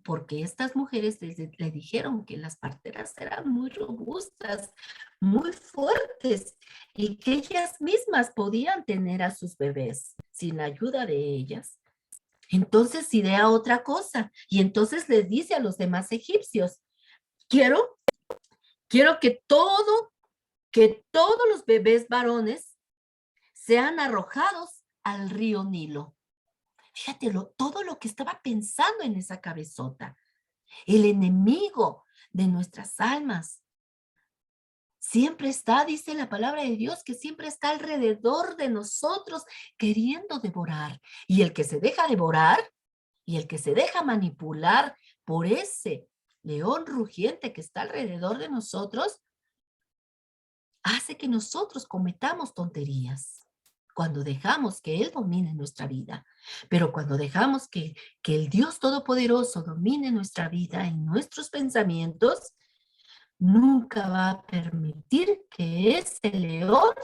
porque estas mujeres le dijeron que las parteras eran muy robustas, muy fuertes, y que ellas mismas podían tener a sus bebés sin la ayuda de ellas. Entonces idea otra cosa, y entonces les dice a los demás egipcios, quiero Quiero que todos los bebés varones sean arrojados al río Nilo. Fíjate todo lo que estaba pensando en esa cabezota. El enemigo de nuestras almas siempre está, dice la palabra de Dios, que siempre está alrededor de nosotros queriendo devorar. Y el que se deja devorar y el que se deja manipular por ese león rugiente que está alrededor de nosotros, hace que nosotros cometamos tonterías cuando dejamos que Él domine nuestra vida. Pero cuando dejamos que el Dios Todopoderoso domine nuestra vida y nuestros pensamientos, nunca va a permitir que ese león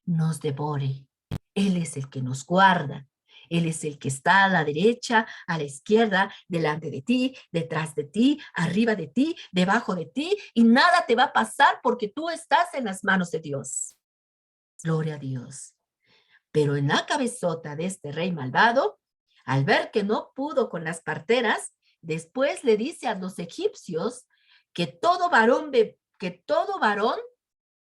nos devore. Él es el que nos guarda. Él es el que está a la derecha, a la izquierda, delante de ti, detrás de ti, arriba de ti, debajo de ti, y nada te va a pasar porque tú estás en las manos de Dios. Gloria a Dios. Pero en la cabezota de este rey malvado, al ver que no pudo con las parteras, después le dice a los egipcios que todo varón,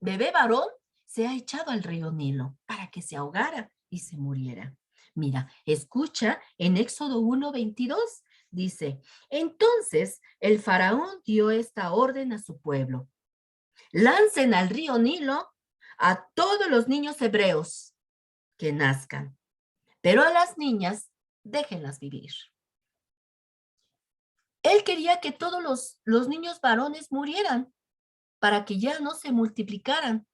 bebé varón, se ha echado al río Nilo para que se ahogara y se muriera. Mira, escucha en Éxodo 1:22, dice, entonces el faraón dio esta orden a su pueblo. Lancen al río Nilo a todos los niños hebreos que nazcan, pero a las niñas déjenlas vivir. Él quería que todos los niños varones murieran para que ya no se multiplicaran,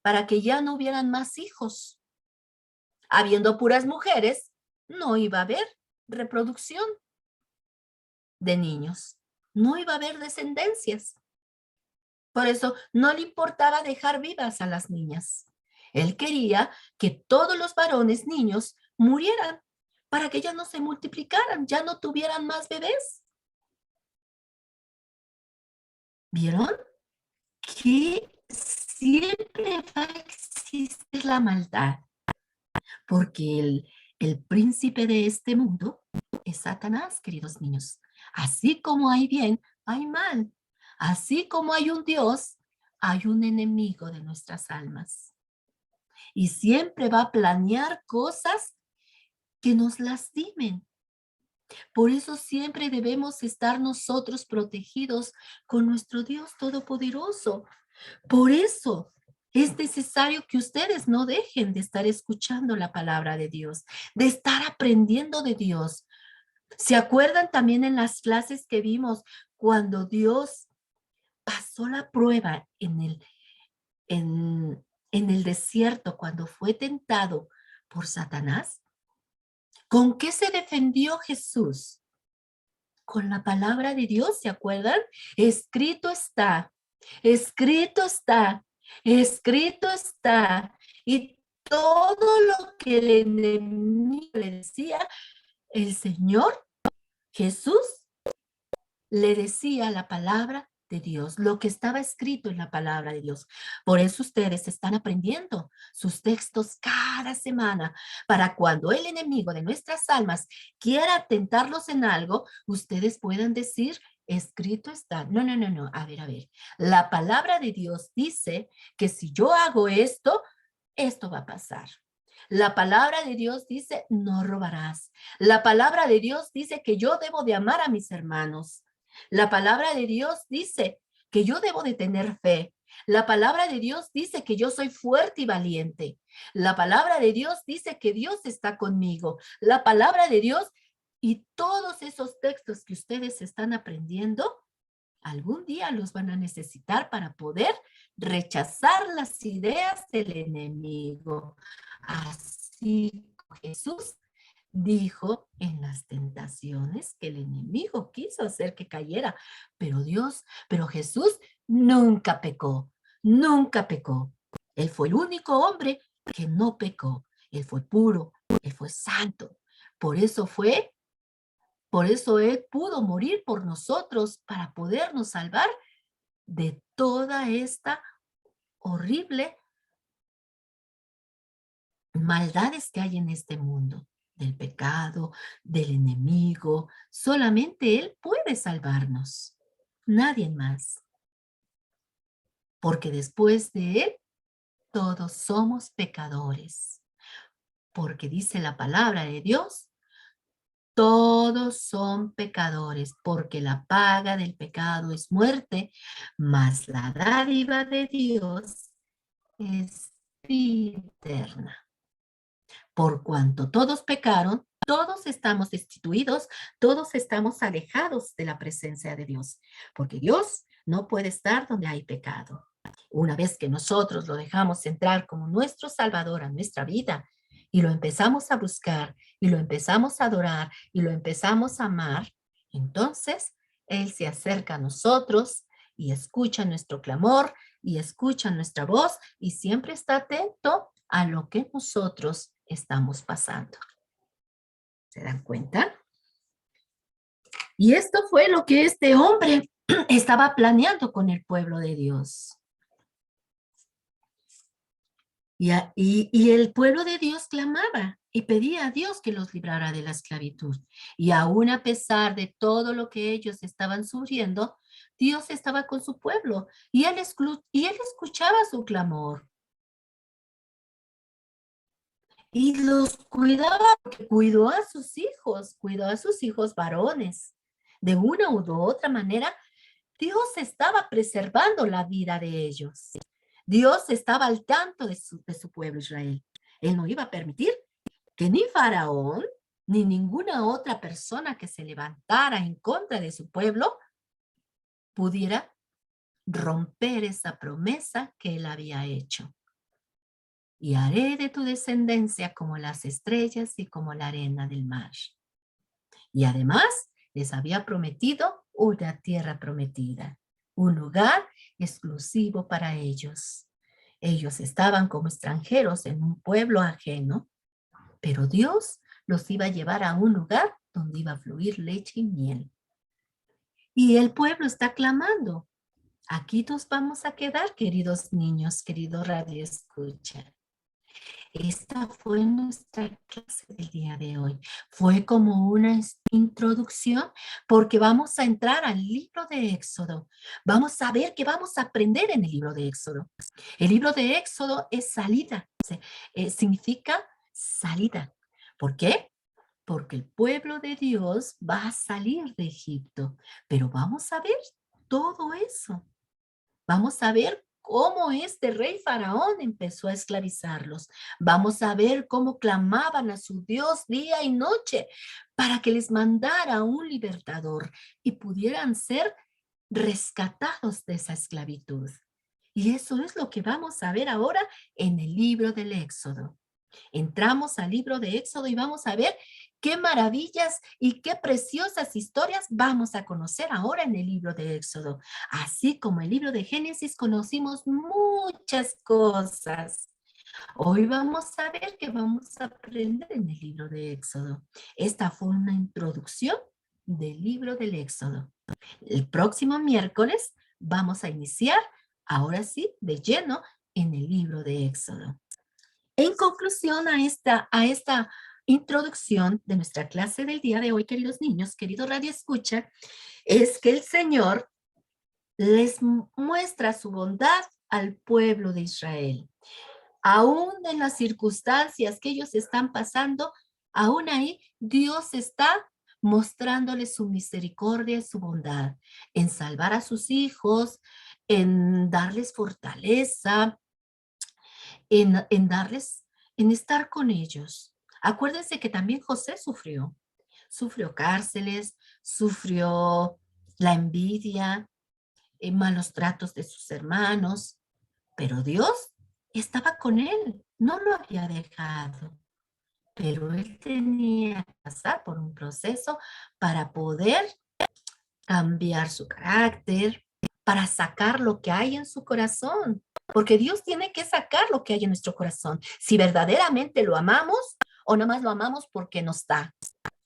para que ya no hubieran más hijos. Habiendo puras mujeres, no iba a haber reproducción de niños, no iba a haber descendencias. Por eso no le importaba dejar vivas a las niñas. Él quería que todos los varones niños murieran para que ya no se multiplicaran, ya no tuvieran más bebés. ¿Vieron? Que siempre va a existir la maldad, porque el príncipe de este mundo es Satanás, queridos niños. Así como hay bien, hay mal. Así como hay un Dios, hay un enemigo de nuestras almas. Y siempre va a planear cosas que nos lastimen. Por eso siempre debemos estar nosotros protegidos con nuestro Dios Todopoderoso. Por eso es necesario que ustedes no dejen de estar escuchando la palabra de Dios, de estar aprendiendo de Dios. ¿Se acuerdan también en las clases que vimos cuando Dios pasó la prueba en el desierto, cuando fue tentado por Satanás? ¿Con qué se defendió Jesús? Con la palabra de Dios, ¿se acuerdan? Escrito está, escrito está, escrito está. Y todo lo que el enemigo le decía, el Señor Jesús le decía la palabra de Dios, lo que estaba escrito en la palabra de Dios. Por eso ustedes están aprendiendo sus textos cada semana, para cuando el enemigo de nuestras almas quiera tentarlos en algo, ustedes puedan decir, escrito está. No, no, no, no. A ver, a ver. La palabra de Dios dice que si yo hago esto, esto va a pasar. La palabra de Dios dice, no robarás. La palabra de Dios dice que yo debo de amar a mis hermanos. La palabra de Dios dice que yo debo de tener fe. La palabra de Dios dice que yo soy fuerte y valiente. La palabra de Dios dice que Dios está conmigo. La palabra de Dios y todos esos textos que ustedes están aprendiendo, algún día los van a necesitar para poder rechazar las ideas del enemigo. Así Jesús dijo en las tentaciones que el enemigo quiso hacer que cayera, pero Jesús nunca pecó, nunca pecó. Él fue el único hombre que no pecó. Él fue puro, él fue santo. Por eso él pudo morir por nosotros para podernos salvar de toda esta horrible maldades que hay en este mundo, del pecado, del enemigo. Solamente Él puede salvarnos, nadie más. porque después de Él todos somos pecadores. Porque dice la palabra de Dios, todos son pecadores, porque la paga del pecado es muerte, mas la dádiva de Dios es vida eterna. Por cuanto todos pecaron, todos estamos destituidos, todos estamos alejados de la presencia de Dios, porque Dios no puede estar donde hay pecado. Una vez que nosotros lo dejamos entrar como nuestro Salvador a nuestra vida y lo empezamos a buscar y lo empezamos a adorar y lo empezamos a amar, entonces Él se acerca a nosotros y escucha nuestro clamor y escucha nuestra voz y siempre está atento a lo que nosotros estamos pasando. ¿Se dan cuenta? Y esto fue lo que este hombre estaba planeando con el pueblo de Dios. Y el pueblo de Dios clamaba y pedía a Dios que los librara de la esclavitud. Y aún a pesar de todo lo que ellos estaban sufriendo, Dios estaba con su pueblo y él escuchaba su clamor. Y los cuidaba porque cuidó a sus hijos varones. De una u otra manera, Dios estaba preservando la vida de ellos. Dios estaba al tanto de su pueblo Israel. Él no iba a permitir que ni Faraón ni ninguna otra persona que se levantara en contra de su pueblo pudiera romper esa promesa que él había hecho. Y haré de tu descendencia como las estrellas y como la arena del mar. Y además les había prometido una tierra prometida, un lugar exclusivo para ellos. Ellos estaban como extranjeros en un pueblo ajeno, pero Dios los iba a llevar a un lugar donde iba a fluir leche y miel. Y el pueblo está clamando. Aquí nos vamos a quedar, queridos niños, querido radio escucha. Esta fue nuestra clase del día de hoy. Fue como una introducción porque vamos a entrar al libro de Éxodo. Vamos a ver qué vamos a aprender en el libro de Éxodo. El libro de Éxodo es salida, significa salida. ¿Por qué? Porque el pueblo de Dios va a salir de Egipto. Pero vamos a ver todo eso. Vamos a ver cómo este rey faraón empezó a esclavizarlos. Vamos a ver cómo clamaban a su Dios día y noche para que les mandara un libertador y pudieran ser rescatados de esa esclavitud. Y eso es lo que vamos a ver ahora en el libro del Éxodo. Entramos al libro de Éxodo y vamos a ver qué maravillas y qué preciosas historias vamos a conocer ahora en el libro de Éxodo. Así como el libro de Génesis conocimos muchas cosas. Hoy vamos a ver qué vamos a aprender en el libro de Éxodo. Esta fue una introducción del libro del Éxodo. El próximo miércoles vamos a iniciar, ahora sí, de lleno en el libro de Éxodo. En conclusión a esta introducción de nuestra clase del día de hoy, queridos niños, querido Radio Escucha, es que el Señor les muestra su bondad al pueblo de Israel. Aún en las circunstancias que ellos están pasando, aún ahí Dios está mostrándoles su misericordia y su bondad en salvar a sus hijos, en darles fortaleza, en darles, en estar con ellos. Acuérdense que también José sufrió cárceles, sufrió la envidia, malos tratos de sus hermanos, pero Dios estaba con él, no lo había dejado, pero él tenía que pasar por un proceso para poder cambiar su carácter, para sacar lo que hay en su corazón, porque Dios tiene que sacar lo que hay en nuestro corazón. Si verdaderamente lo amamos o nomás lo amamos porque nos da,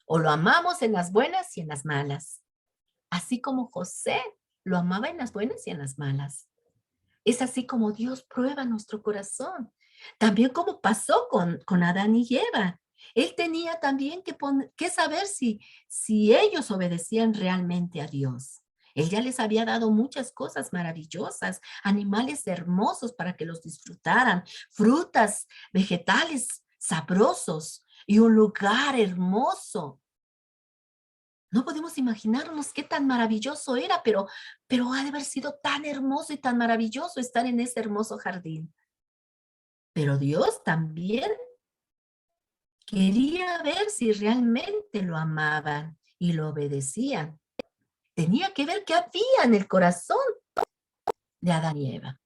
o lo amamos en las buenas y en las malas. Así como José lo amaba en las buenas y en las malas. Es así como Dios prueba nuestro corazón. También como pasó con Adán y Eva. Él tenía también que saber si ellos obedecían realmente a Dios. Él ya les había dado muchas cosas maravillosas, animales hermosos para que los disfrutaran, frutas, vegetales sabrosos y un lugar hermoso. No podemos imaginarnos qué tan maravilloso era, pero ha de haber sido tan hermoso y tan maravilloso estar en ese hermoso jardín. Pero Dios también quería ver si realmente lo amaban y lo obedecían. Tenía que ver qué había en el corazón de Adán y Eva.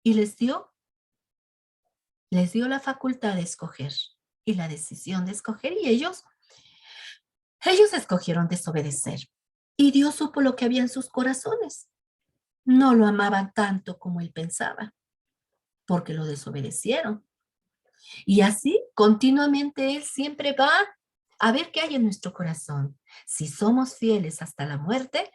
Y les dio la facultad de escoger y la decisión de escoger, y ellos escogieron desobedecer. Y Dios supo lo que había en sus corazones. No lo amaban tanto como él pensaba, porque lo desobedecieron. Y así, continuamente, él siempre va a ver qué hay en nuestro corazón. Si somos fieles hasta la muerte,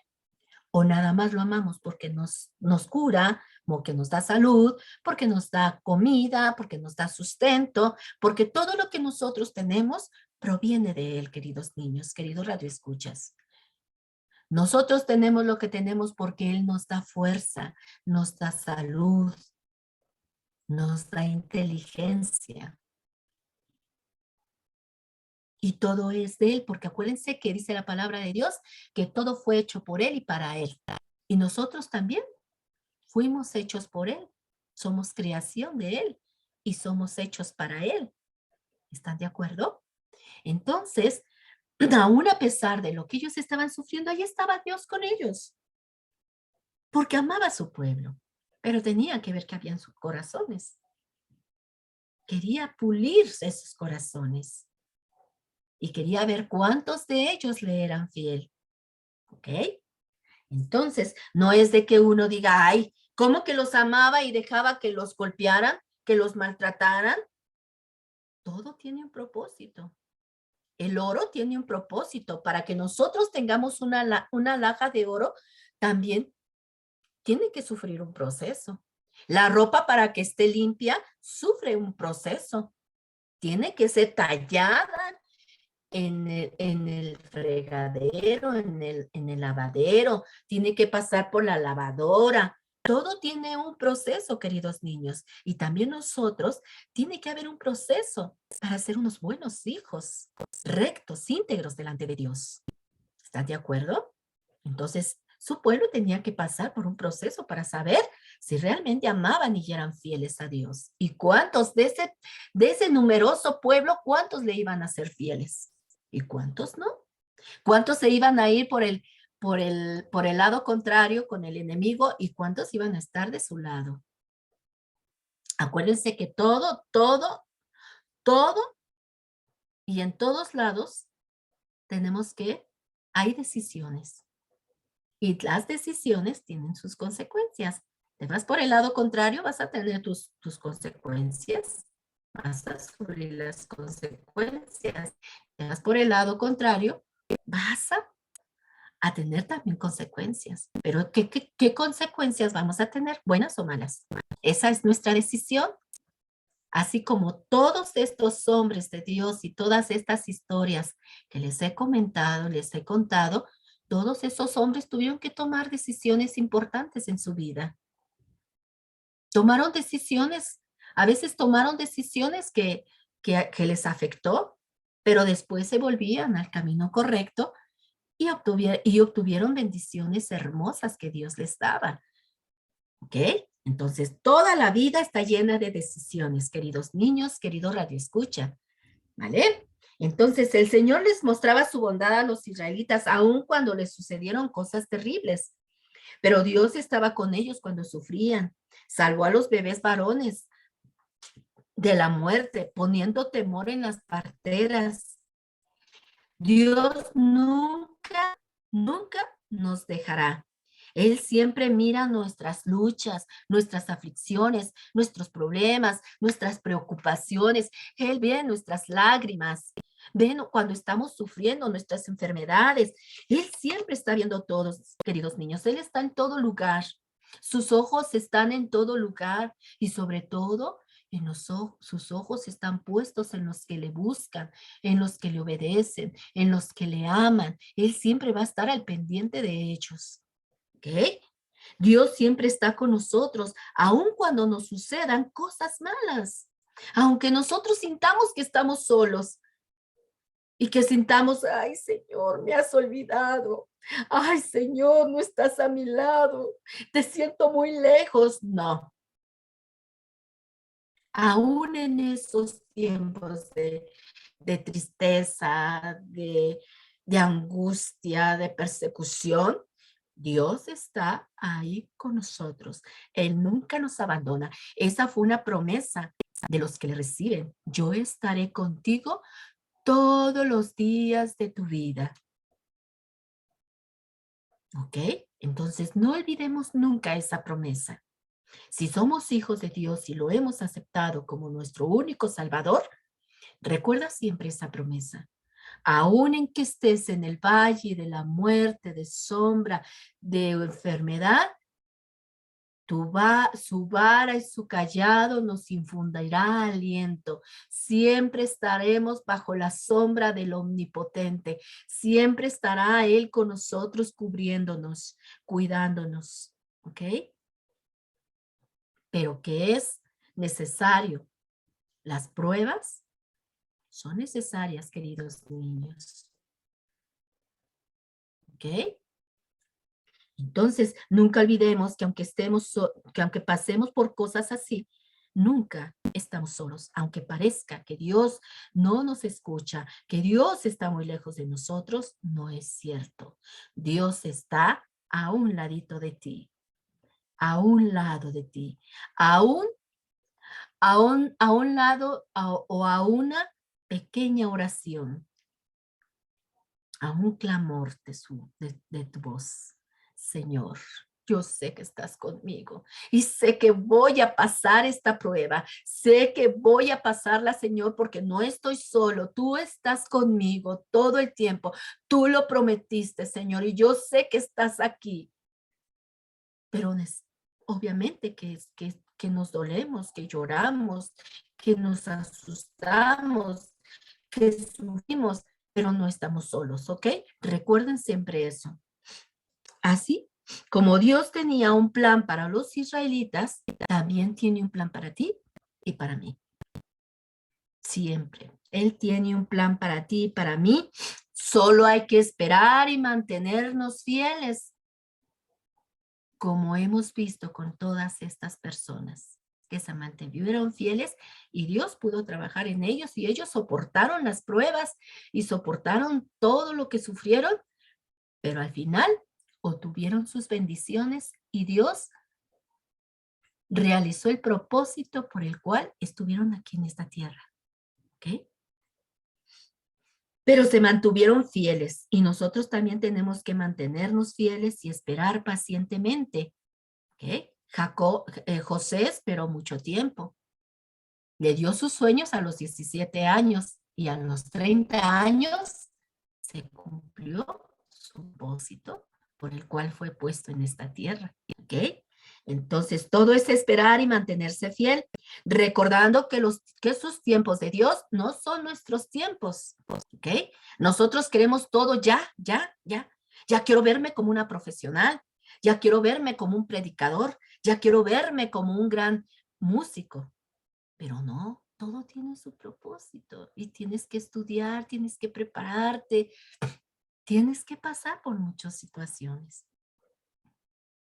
o nada más lo amamos porque nos cura, porque nos da salud, porque nos da comida, porque nos da sustento, porque todo lo que nosotros tenemos proviene de él, queridos niños, queridos radioescuchas. Nosotros tenemos lo que tenemos porque él nos da fuerza, nos da salud, nos da inteligencia. Y todo es de él, porque acuérdense que dice la palabra de Dios que todo fue hecho por él y para él. Y nosotros también fuimos hechos por él. Somos creación de él y somos hechos para él. ¿Están de acuerdo? Entonces, aún a pesar de lo que ellos estaban sufriendo, ahí estaba Dios con ellos, porque amaba a su pueblo, pero tenía que ver qué había en sus corazones. Quería pulirse esos corazones y quería ver cuántos de ellos le eran fiel. ¿Ok? Entonces, no es de que uno diga, ay, ¿cómo que los amaba y dejaba que los golpearan, que los maltrataran? Todo tiene un propósito. El oro tiene un propósito. Para que nosotros tengamos una alhaja de oro, también tiene que sufrir un proceso. La ropa, para que esté limpia, sufre un proceso. Tiene que ser tallada en el fregadero, en el lavadero, tiene que pasar por la lavadora. Todo tiene un proceso, queridos niños. Y también nosotros, tiene que haber un proceso para ser unos buenos hijos, rectos, íntegros delante de Dios. ¿Están de acuerdo? Entonces, su pueblo tenía que pasar por un proceso para saber si realmente amaban y eran fieles a Dios. ¿Y cuántos de ese numeroso pueblo, cuántos le iban a ser fieles? ¿Y cuántos no? ¿Cuántos se iban a ir por el lado contrario con el enemigo y cuántos iban a estar de su lado? Acuérdense que todo y en todos lados hay decisiones. Y las decisiones tienen sus consecuencias. Te vas por el lado contrario, vas a tener tus consecuencias. Vas a sufrir las consecuencias. Te vas por el lado contrario, vas a tener también consecuencias. Pero ¿qué consecuencias vamos a tener? ¿Buenas o malas? Esa es nuestra decisión. Así como todos estos hombres de Dios y todas estas historias que les he comentado, les he contado, todos esos hombres tuvieron que tomar decisiones importantes en su vida. Tomaron decisiones, a veces tomaron decisiones que les afectó, pero después se volvían al camino correcto y obtuvieron bendiciones hermosas que Dios les daba. ¿Ok? Entonces, toda la vida está llena de decisiones, queridos niños, querido radioescucha. ¿Vale? Entonces, el Señor les mostraba su bondad a los israelitas, aun cuando les sucedieron cosas terribles. Pero Dios estaba con ellos cuando sufrían. Salvó a los bebés varones de la muerte, poniendo temor en las parteras. Dios nunca nos dejará. Él siempre mira nuestras luchas, nuestras aflicciones, nuestros problemas, nuestras preocupaciones. Él ve nuestras lágrimas, ve cuando estamos sufriendo nuestras enfermedades. Él siempre está viendo todos, queridos niños. Él está en todo lugar. Sus ojos están en todo lugar y sobre todo sus ojos están puestos en los que le buscan, en los que le obedecen, en los que le aman. Él siempre va a estar al pendiente de ellos. ¿Ok? Dios siempre está con nosotros, aun cuando nos sucedan cosas malas. Aunque nosotros sintamos que estamos solos y que sintamos, ay Señor, me has olvidado. Ay Señor, no estás a mi lado. Te siento muy lejos. No. Aún en esos tiempos de tristeza, de angustia, de persecución, Dios está ahí con nosotros. Él nunca nos abandona. Esa fue una promesa de los que le reciben. Yo estaré contigo todos los días de tu vida. ¿Ok? Entonces, no olvidemos nunca esa promesa. Si somos hijos de Dios y lo hemos aceptado como nuestro único Salvador, recuerda siempre esa promesa. Aún en que estés en el valle de la muerte, de sombra, de enfermedad, su vara y su callado nos infundirá aliento. Siempre estaremos bajo la sombra del Omnipotente. Siempre estará Él con nosotros, cubriéndonos, cuidándonos. ¿Ok? Pero que es necesario. Las pruebas son necesarias, queridos niños. ¿Ok? Entonces, nunca olvidemos que aunque pasemos por cosas así, nunca estamos solos, aunque parezca que Dios no nos escucha, que Dios está muy lejos de nosotros, no es cierto. Dios está a un ladito de ti, a un lado de ti, a un lado o a una pequeña oración, a un clamor de tu voz. Señor, yo sé que estás conmigo y sé que voy a pasar esta prueba. Sé que voy a pasarla, Señor, porque no estoy solo. Tú estás conmigo todo el tiempo. Tú lo prometiste, Señor, y yo sé que estás aquí. Pero obviamente que nos dolemos, que lloramos, que nos asustamos, que sufrimos, pero no estamos solos, ¿ok? Recuerden siempre eso. Así como Dios tenía un plan para los israelitas, también tiene un plan para ti y para mí. Siempre. Él tiene un plan para ti y para mí. Solo hay que esperar y mantenernos fieles, como hemos visto con todas estas personas que se mantuvieron fieles y Dios pudo trabajar en ellos y ellos soportaron las pruebas y soportaron todo lo que sufrieron, pero al final obtuvieron sus bendiciones y Dios realizó el propósito por el cual estuvieron aquí en esta tierra. ¿Ok? Pero se mantuvieron fieles y nosotros también tenemos que mantenernos fieles y esperar pacientemente. ¿Ok? José esperó mucho tiempo. Le dio sus sueños a los 17 años y a los 30 años se cumplió su propósito por el cual fue puesto en esta tierra. ¿Ok? Entonces, todo es esperar y mantenerse fiel, recordando que esos tiempos de Dios no son nuestros tiempos. ¿Ok? Nosotros queremos todo ya, ya, ya. Ya quiero verme como una profesional, ya quiero verme como un predicador, ya quiero verme como un gran músico. Pero no, todo tiene su propósito y tienes que estudiar, tienes que prepararte, tienes que pasar por muchas situaciones.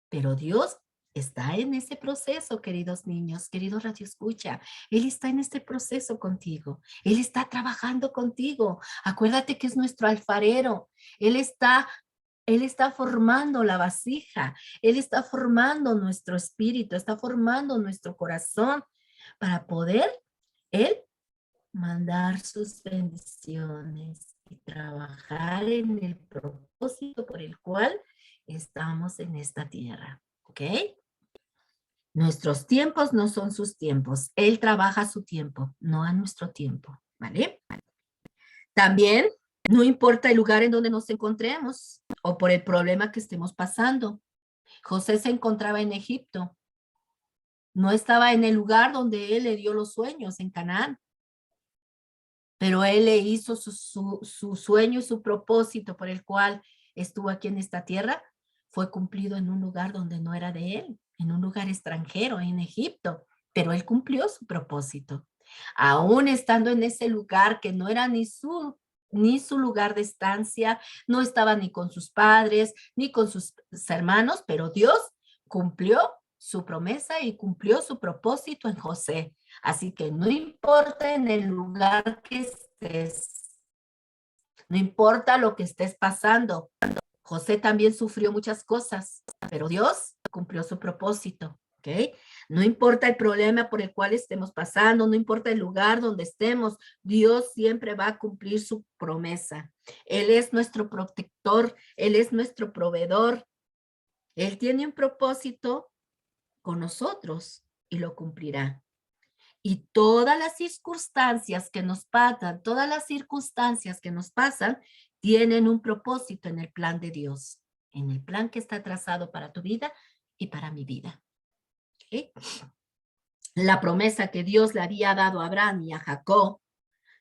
Pero Dios está en ese proceso, queridos niños, queridos Radio Escucha. Él está en este proceso contigo. Él está trabajando contigo. Acuérdate que es nuestro alfarero. Él está formando la vasija. Él está formando nuestro espíritu, está formando nuestro corazón para poder Él mandar sus bendiciones y trabajar en el propósito por el cual estamos en esta tierra. ¿Ok? Nuestros tiempos no son sus tiempos. Él trabaja a su tiempo, no a nuestro tiempo. ¿Vale? También no importa el lugar en donde nos encontremos o por el problema que estemos pasando. José se encontraba en Egipto. No estaba en el lugar donde él le dio los sueños en Canaán, pero él le hizo su sueño y su propósito por el cual estuvo aquí en esta tierra, fue cumplido en un lugar donde no era de él, en un lugar extranjero, en Egipto, pero él cumplió su propósito. Aún estando en ese lugar que no era ni su lugar de estancia, no estaba ni con sus padres, ni con sus hermanos, pero Dios cumplió su promesa y cumplió su propósito en José. Así que no importa en el lugar que estés, no importa lo que estés pasando. José también sufrió muchas cosas, pero Dios cumplió su propósito, ¿ok? No importa el problema por el cual estemos pasando, no importa el lugar donde estemos, Dios siempre va a cumplir su promesa. Él es nuestro protector, Él es nuestro proveedor. Él tiene un propósito con nosotros y lo cumplirá. Y todas las circunstancias que nos pasan, todas las circunstancias que nos pasan, tienen un propósito en el plan de Dios, en el plan que está trazado para tu vida y para mi vida. ¿Okay? La promesa que Dios le había dado a Abraham y a Jacob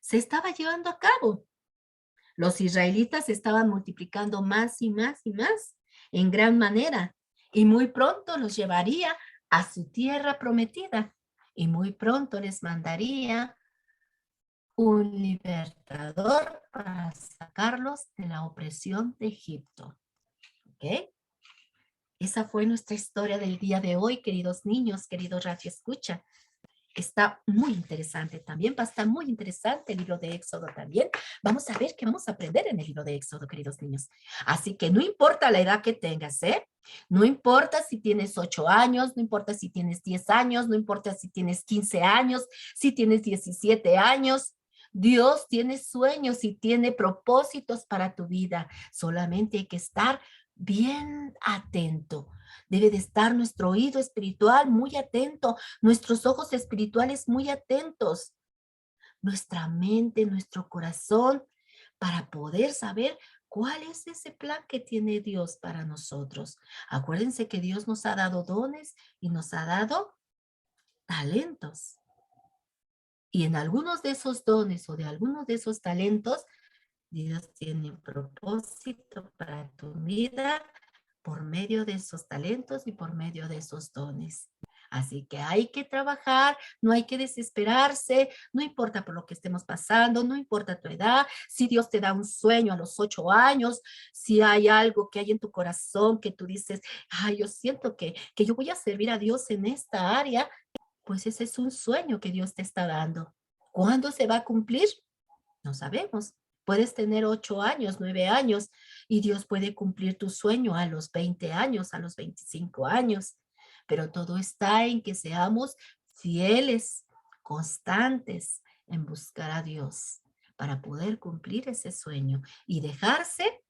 se estaba llevando a cabo. Los israelitas estaban multiplicando más y más y más en gran manera y muy pronto los llevaría a su tierra prometida y muy pronto les mandaría un libertador para sacarlos de la opresión de Egipto. ¿Ok? Esa fue nuestra historia del día de hoy, queridos niños, queridos Radio Escucha. Está muy interesante también, va a estar muy interesante el libro de Éxodo también. Vamos a ver qué vamos a aprender en el libro de Éxodo, queridos niños. Así que no importa la edad que tengas, ¿eh? No importa si tienes 8 años, no importa si tienes 10 años, no importa si tienes 15 años, si tienes 17 años. Dios tiene sueños y tiene propósitos para tu vida. Solamente hay que estar bien atento. Debe de estar nuestro oído espiritual muy atento, nuestros ojos espirituales muy atentos, nuestra mente, nuestro corazón, para poder saber cuál es ese plan que tiene Dios para nosotros. Acuérdense que Dios nos ha dado dones y nos ha dado talentos. Y en algunos de esos dones o de algunos de esos talentos, Dios tiene un propósito para tu vida por medio de esos talentos y por medio de esos dones. Así que hay que trabajar, no hay que desesperarse, no importa por lo que estemos pasando, no importa tu edad, si Dios te da un sueño a los 8 años, si hay algo que hay en tu corazón que tú dices, ay, yo siento que yo voy a servir a Dios en esta área, pues ese es un sueño que Dios te está dando. ¿Cuándo se va a cumplir? No sabemos. Puedes tener 8 años, 9 años y Dios puede cumplir tu sueño a los 20 años, a los 25 años. Pero todo está en que seamos fieles, constantes en buscar a Dios para poder cumplir ese sueño y dejarse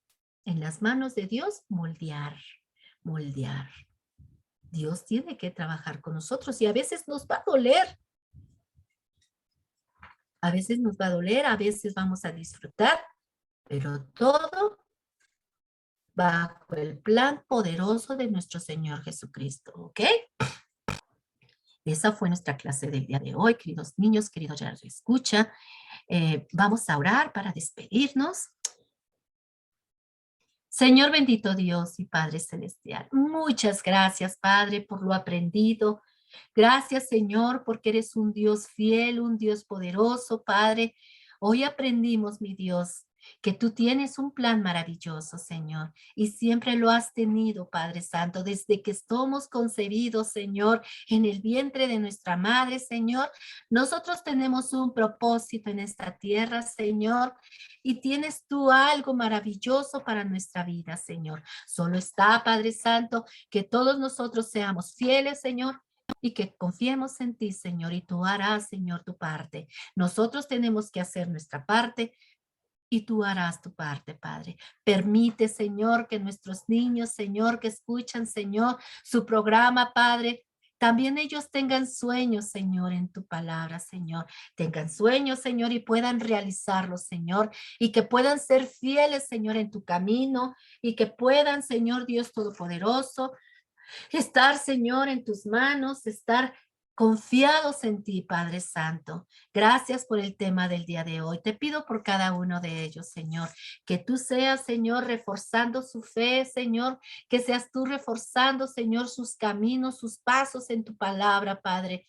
en las manos de Dios moldear, moldear. Dios tiene que trabajar con nosotros y a veces nos va a doler. A veces nos va a doler, a veces vamos a disfrutar, pero todo bajo el plan poderoso de nuestro Señor Jesucristo, ¿ok? Esa fue nuestra clase del día de hoy, queridos niños, queridos ya escucha. Vamos a orar para despedirnos. Señor bendito Dios y Padre Celestial, muchas gracias, Padre, por lo aprendido. Gracias, Señor, porque eres un Dios fiel, un Dios poderoso, Padre. Hoy aprendimos, mi Dios, que tú tienes un plan maravilloso, Señor, y siempre lo has tenido, Padre Santo, desde que somos concebidos, Señor, en el vientre de nuestra madre, Señor. Nosotros tenemos un propósito en esta tierra, Señor, y tienes tú algo maravilloso para nuestra vida, Señor. Solo está, Padre Santo, que todos nosotros seamos fieles, Señor, y que confiemos en ti, Señor, y tú harás, Señor, tu parte. Nosotros tenemos que hacer nuestra parte y tú harás tu parte, Padre. Permite, Señor, que nuestros niños, Señor, que escuchan, Señor, su programa, Padre, también ellos tengan sueños, Señor, en tu palabra, Señor. Tengan sueños, Señor, y puedan realizarlos, Señor, y que puedan ser fieles, Señor, en tu camino, y que puedan, Señor Dios Todopoderoso, estar, Señor, en tus manos, estar confiados en ti, Padre Santo. Gracias por el tema del día de hoy. Te pido por cada uno de ellos, Señor, que tú seas, Señor, reforzando su fe, Señor, que seas tú reforzando, Señor, sus caminos, sus pasos en tu palabra, Padre.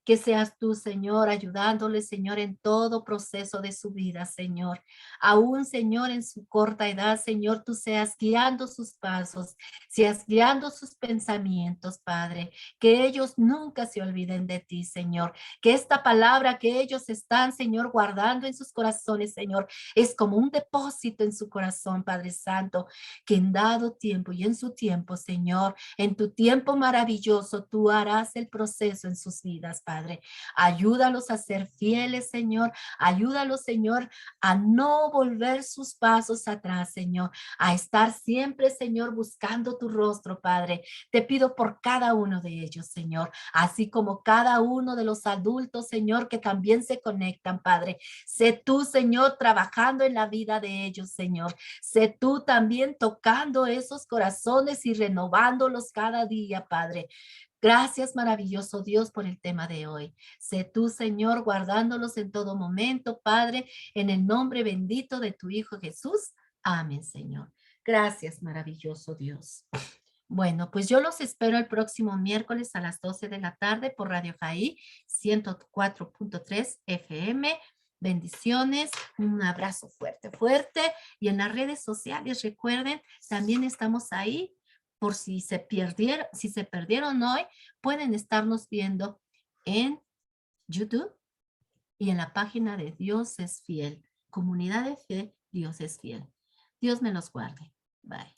Que seas tú, Señor, ayudándole, Señor, en todo proceso de su vida, Señor. Aún, Señor, en su corta edad, Señor, tú seas guiando sus pasos, seas guiando sus pensamientos, Padre. Que ellos nunca se olviden de ti, Señor. Que esta palabra que ellos están, Señor, guardando en sus corazones, Señor, es como un depósito en su corazón, Padre Santo, que en dado tiempo y en su tiempo, Señor, en tu tiempo maravilloso, tú harás el proceso en sus vidas, Padre. Ayúdalos a ser fieles, Señor. Ayúdalos, Señor, a no volver sus pasos atrás, Señor. A estar siempre, Señor, buscando tu rostro, Padre. Te pido por cada uno de ellos, Señor. Así como cada uno de los adultos, Señor, que también se conectan, Padre. Sé tú, Señor, trabajando en la vida de ellos, Señor. Sé tú también tocando esos corazones y renovándolos cada día, Padre. Gracias, maravilloso Dios, por el tema de hoy. Sé tú, Señor, guardándolos en todo momento, Padre, en el nombre bendito de tu Hijo Jesús. Amén, Señor. Gracias, maravilloso Dios. Bueno, pues yo los espero el próximo miércoles a las 12 de la tarde por Radio Jaí 104.3 FM. Bendiciones, un abrazo fuerte, fuerte. Y en las redes sociales, recuerden, también estamos ahí por si se perdieron hoy, pueden estarnos viendo en YouTube y en la página de Dios es Fiel. Comunidad de Fe, Dios es Fiel. Dios me los guarde. Bye.